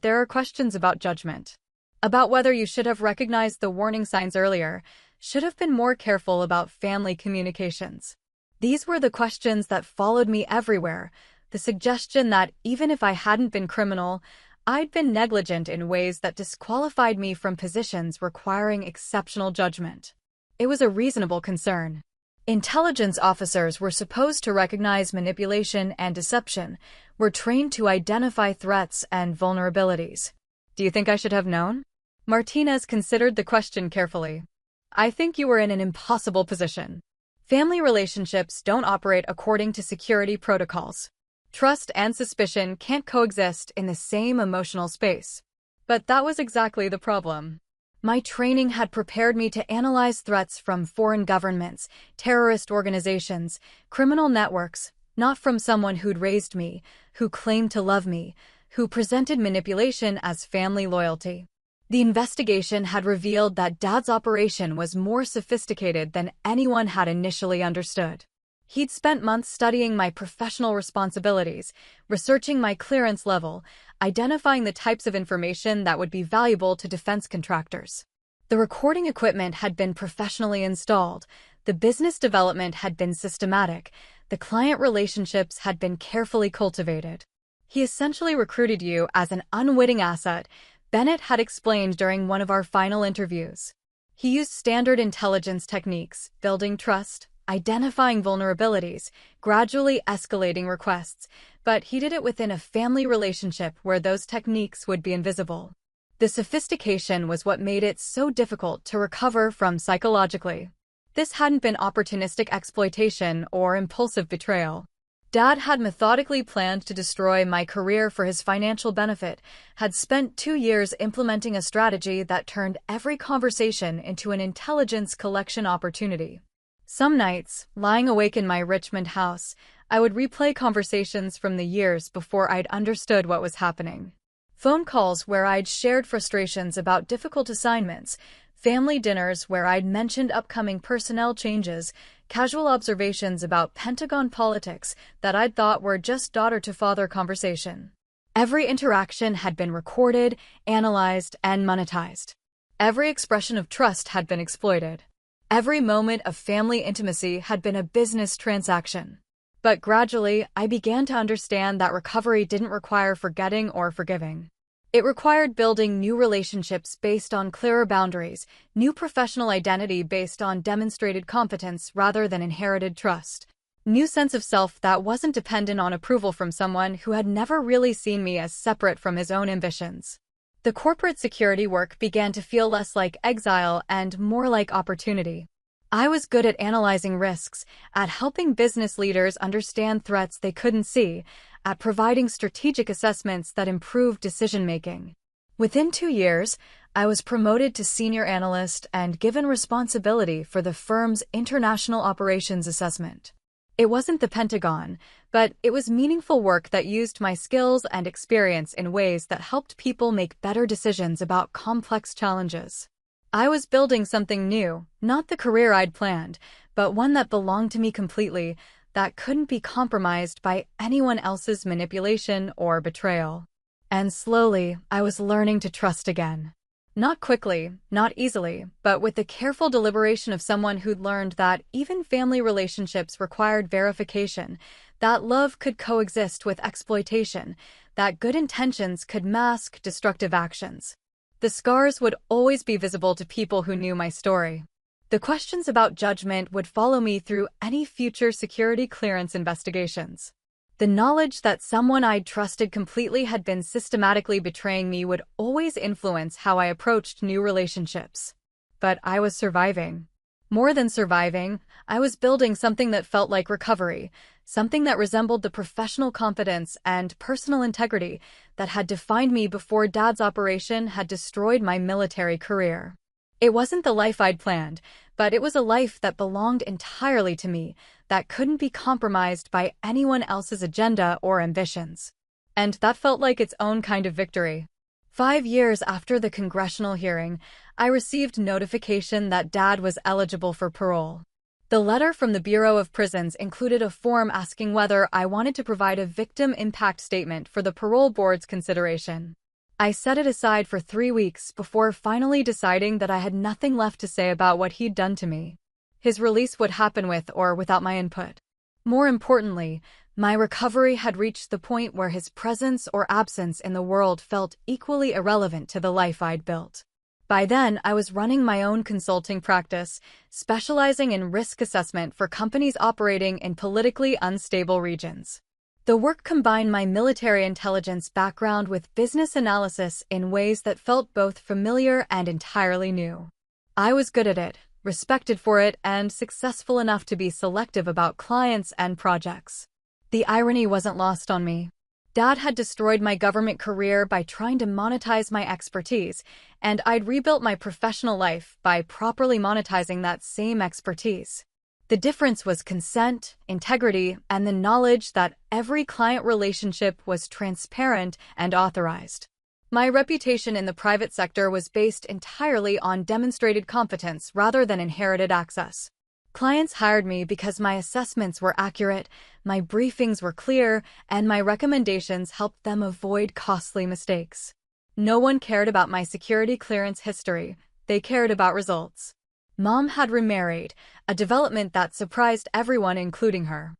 there are questions about judgment. About whether you should have recognized the warning signs earlier, should have been more careful about family communications. These were the questions that followed me everywhere, the suggestion that even if I hadn't been criminal, I'd been negligent in ways that disqualified me from positions requiring exceptional judgment. It was a reasonable concern. Intelligence officers were supposed to recognize manipulation and deception, were trained to identify threats and vulnerabilities. Do you think I should have known? Martinez considered the question carefully. I think you were in an impossible position. Family relationships don't operate according to security protocols. Trust and suspicion can't coexist in the same emotional space. But that was exactly the problem. My training had prepared me to analyze threats from foreign governments, terrorist organizations, criminal networks, not from someone who'd raised me, who claimed to love me, who presented manipulation as family loyalty. The investigation had revealed that Dad's operation was more sophisticated than anyone had initially understood. He'd spent months studying my professional responsibilities, researching my clearance level, identifying the types of information that would be valuable to defense contractors. The recording equipment had been professionally installed, the business development had been systematic, the client relationships had been carefully cultivated. He essentially recruited you as an unwitting asset, Bennett had explained during one of our final interviews. He used standard intelligence techniques, building trust, identifying vulnerabilities, gradually escalating requests, but he did it within a family relationship where those techniques would be invisible. The sophistication was what made it so difficult to recover from psychologically. This hadn't been opportunistic exploitation or impulsive betrayal. Dad had methodically planned to destroy my career for his financial benefit, had spent 2 years implementing a strategy that turned every conversation into an intelligence collection opportunity. Some nights, lying awake in my Richmond house, I would replay conversations from the years before I'd understood what was happening. Phone calls where I'd shared frustrations about difficult assignments, family dinners where I'd mentioned upcoming personnel changes, casual observations about Pentagon politics that I'd thought were just daughter-to-father conversation. Every interaction had been recorded, analyzed, and monetized. Every expression of trust had been exploited. Every moment of family intimacy had been a business transaction. But gradually, I began to understand that recovery didn't require forgetting or forgiving. It required building new relationships based on clearer boundaries, new professional identity based on demonstrated competence rather than inherited trust, new sense of self that wasn't dependent on approval from someone who had never really seen me as separate from his own ambitions. The corporate security work began to feel less like exile and more like opportunity. I was good at analyzing risks, at helping business leaders understand threats they couldn't see, at providing strategic assessments that improved decision-making. Within 2 years, I was promoted to senior analyst and given responsibility for the firm's international operations assessment. It wasn't the Pentagon, but it was meaningful work that used my skills and experience in ways that helped people make better decisions about complex challenges. I was building something new, not the career I'd planned, but one that belonged to me completely, that couldn't be compromised by anyone else's manipulation or betrayal. And slowly, I was learning to trust again. Not quickly, not easily, but with the careful deliberation of someone who'd learned that even family relationships required verification, that love could coexist with exploitation, that good intentions could mask destructive actions. The scars would always be visible to people who knew my story. The questions about judgment would follow me through any future security clearance investigations. The knowledge that someone I'd trusted completely had been systematically betraying me would always influence how I approached new relationships. But I was surviving. More than surviving, I was building something that felt like recovery, something that resembled the professional confidence and personal integrity that had defined me before Dad's operation had destroyed my military career. It wasn't the life I'd planned, but it was a life that belonged entirely to me, that couldn't be compromised by anyone else's agenda or ambitions. And that felt like its own kind of victory. 5 years after the congressional hearing, I received notification that Dad was eligible for parole. The letter from the Bureau of Prisons included a form asking whether I wanted to provide a victim impact statement for the parole board's consideration. I set it aside for 3 weeks before finally deciding that I had nothing left to say about what he'd done to me. His release would happen with or without my input. More importantly, my recovery had reached the point where his presence or absence in the world felt equally irrelevant to the life I'd built. By then, I was running my own consulting practice, specializing in risk assessment for companies operating in politically unstable regions. The work combined my military intelligence background with business analysis in ways that felt both familiar and entirely new. I was good at it, respected for it, and successful enough to be selective about clients and projects. The irony wasn't lost on me. Dad had destroyed my government career by trying to monetize my expertise, and I'd rebuilt my professional life by properly monetizing that same expertise. The difference was consent, integrity, and the knowledge that every client relationship was transparent and authorized. My reputation in the private sector was based entirely on demonstrated competence rather than inherited access. Clients hired me because my assessments were accurate, my briefings were clear, and my recommendations helped them avoid costly mistakes. No one cared about my security clearance history. They cared about results. Mom had remarried, a development that surprised everyone, including her.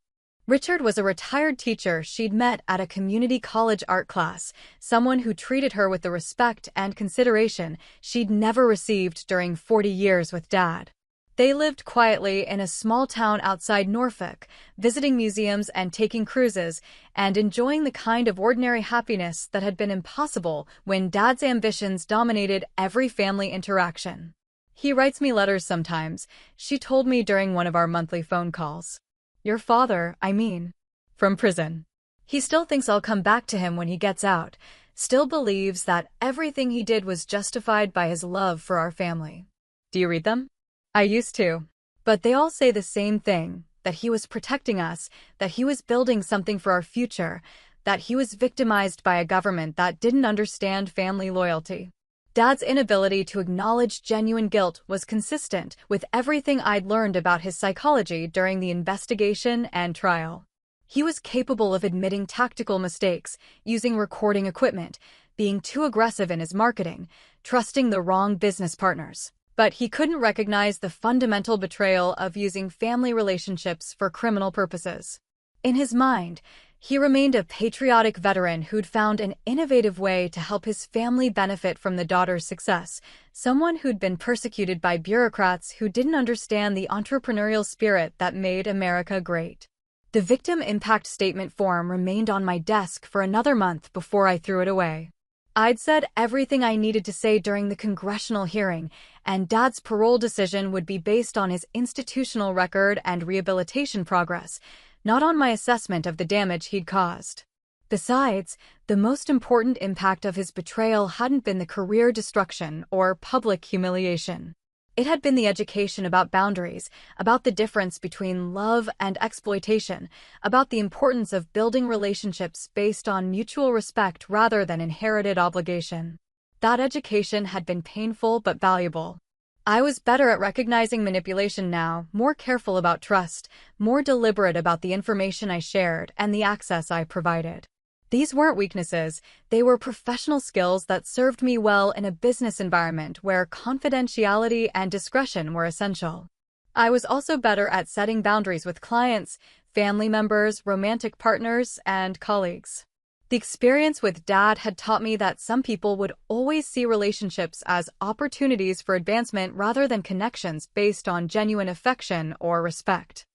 Richard was a retired teacher she'd met at a community college art class, someone who treated her with the respect and consideration she'd never received during 40 years with Dad. They lived quietly in a small town outside Norfolk, visiting museums and taking cruises, and enjoying the kind of ordinary happiness that had been impossible when Dad's ambitions dominated every family interaction. "He writes me letters sometimes," she told me during one of our monthly phone calls. "Your father, I mean. From prison. He still thinks I'll come back to him when he gets out, still believes that everything he did was justified by his love for our family." Do you read them? I used to. But they all say the same thing, that he was protecting us, that he was building something for our future, that he was victimized by a government that didn't understand family loyalty. Dad's inability to acknowledge genuine guilt was consistent with everything I'd learned about his psychology during the investigation and trial. He was capable of admitting tactical mistakes, using recording equipment, being too aggressive in his marketing, trusting the wrong business partners. But he couldn't recognize the fundamental betrayal of using family relationships for criminal purposes. In his mind, he remained a patriotic veteran who'd found an innovative way to help his family benefit from the daughter's success, someone who'd been persecuted by bureaucrats who didn't understand the entrepreneurial spirit that made America great. The victim impact statement form remained on my desk for another month before I threw it away. I'd said everything I needed to say during the congressional hearing, and Dad's parole decision would be based on his institutional record and rehabilitation progress, not on my assessment of the damage he'd caused. Besides, the most important impact of his betrayal hadn't been the career destruction or public humiliation. It had been the education about boundaries, about the difference between love and exploitation, about the importance of building relationships based on mutual respect rather than inherited obligation. That education had been painful but valuable. I was better at recognizing manipulation now, more careful about trust, more deliberate about the information I shared and the access I provided. These weren't weaknesses, they were professional skills that served me well in a business environment where confidentiality and discretion were essential. I was also better at setting boundaries with clients, family members, romantic partners, and colleagues. The experience with Dad had taught me that some people would always see relationships as opportunities for advancement rather than connections based on genuine affection or respect.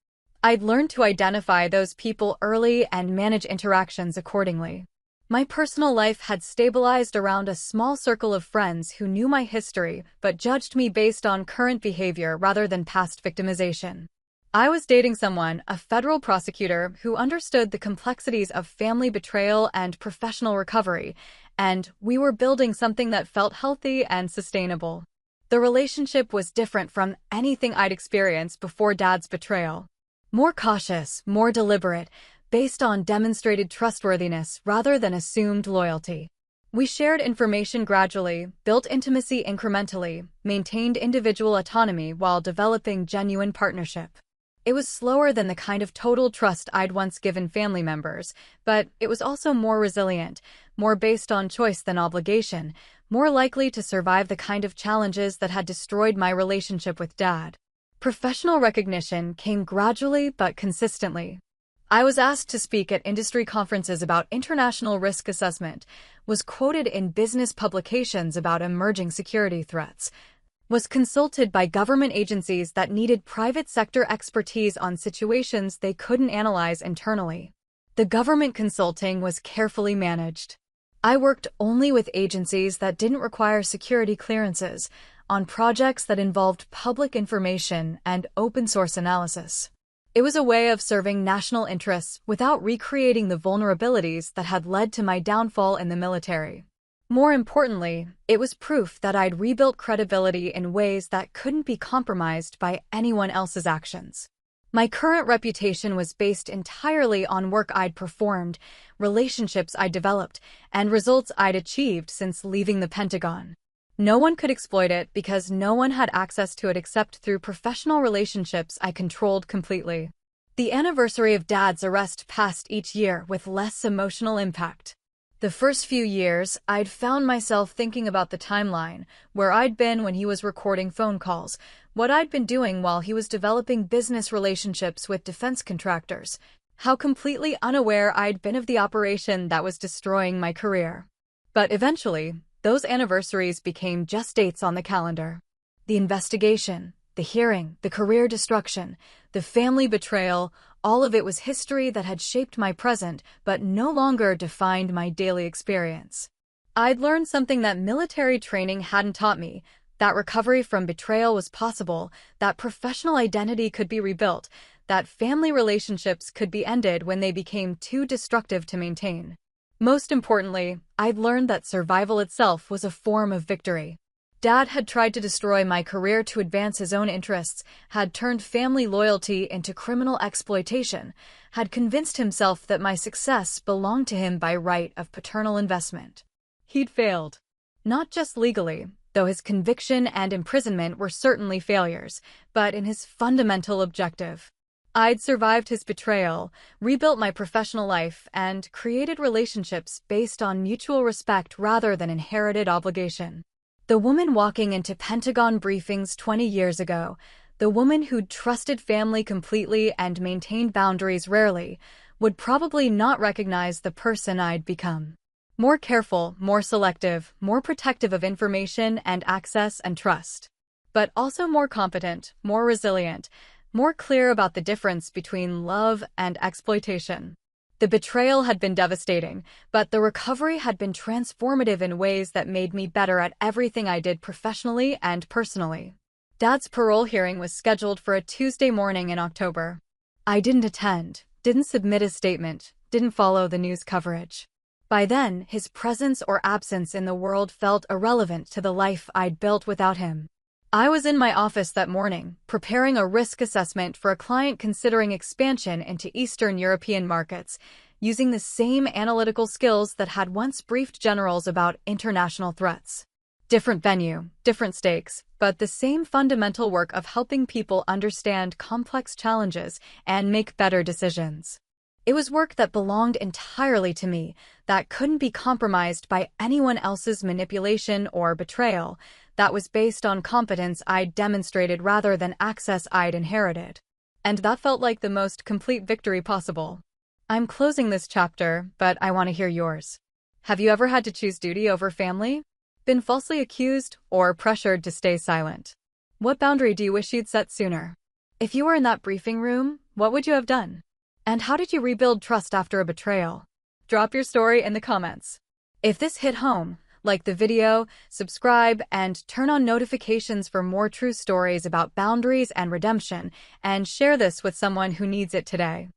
I'd learned to identify those people early and manage interactions accordingly. My personal life had stabilized around a small circle of friends who knew my history but judged me based on current behavior rather than past victimization. I was dating someone, a federal prosecutor, who understood the complexities of family betrayal and professional recovery, and we were building something that felt healthy and sustainable. The relationship was different from anything I'd experienced before Dad's betrayal. More cautious, more deliberate, based on demonstrated trustworthiness rather than assumed loyalty. We shared information gradually, built intimacy incrementally, maintained individual autonomy while developing genuine partnership. It was slower than the kind of total trust I'd once given family members, but it was also more resilient, more based on choice than obligation, more likely to survive the kind of challenges that had destroyed my relationship with Dad. Professional recognition came gradually but consistently. I was asked to speak at industry conferences about international risk assessment, was quoted in business publications about emerging security threats, was consulted by government agencies that needed private sector expertise on situations they couldn't analyze internally. The government consulting was carefully managed. I worked only with agencies that didn't require security clearances, on projects that involved public information and open-source analysis. It was a way of serving national interests without recreating the vulnerabilities that had led to my downfall in the military. More importantly, it was proof that I'd rebuilt credibility in ways that couldn't be compromised by anyone else's actions. My current reputation was based entirely on work I'd performed, relationships I'd developed, and results I'd achieved since leaving the Pentagon. No one could exploit it because no one had access to it except through professional relationships I controlled completely. The anniversary of Dad's arrest passed each year with less emotional impact. The first few years, I'd found myself thinking about the timeline, where I'd been when he was recording phone calls, what I'd been doing while he was developing business relationships with defense contractors, how completely unaware I'd been of the operation that was destroying my career. But eventually, those anniversaries became just dates on the calendar. The investigation, the hearing, the career destruction, the family betrayal, all of it was history that had shaped my present, but no longer defined my daily experience. I'd learned something that military training hadn't taught me, that recovery from betrayal was possible, that professional identity could be rebuilt, that family relationships could be ended when they became too destructive to maintain. Most importantly, I'd learned that survival itself was a form of victory. Dad had tried to destroy my career to advance his own interests, had turned family loyalty into criminal exploitation, had convinced himself that my success belonged to him by right of paternal investment. He'd failed. Not just legally, though his conviction and imprisonment were certainly failures, but in his fundamental objective. I'd survived his betrayal, rebuilt my professional life, and created relationships based on mutual respect rather than inherited obligation. The woman walking into Pentagon briefings 20 years ago, the woman who'd trusted family completely and maintained boundaries rarely, would probably not recognize the person I'd become. More careful, more selective, more protective of information and access and trust. But also more competent, more resilient, more clear about the difference between love and exploitation. The betrayal had been devastating, but the recovery had been transformative in ways that made me better at everything I did professionally and personally. Dad's parole hearing was scheduled for a Tuesday morning in October. I didn't attend, didn't submit a statement, didn't follow the news coverage. By then, his presence or absence in the world felt irrelevant to the life I'd built without him. I was in my office that morning, preparing a risk assessment for a client considering expansion into Eastern European markets, using the same analytical skills that had once briefed generals about international threats. Different venue, different stakes, but the same fundamental work of helping people understand complex challenges and make better decisions. It was work that belonged entirely to me, that couldn't be compromised by anyone else's manipulation or betrayal, that was based on competence I'd demonstrated rather than access I'd inherited. And that felt like the most complete victory possible. I'm closing this chapter, but I want to hear yours. Have you ever had to choose duty over family? Been falsely accused or pressured to stay silent? What boundary do you wish you'd set sooner? If you were in that briefing room, what would you have done? And how did you rebuild trust after a betrayal? Drop your story in the comments. If this hit home, like the video, subscribe, and turn on notifications for more true stories about boundaries and redemption, and share this with someone who needs it today.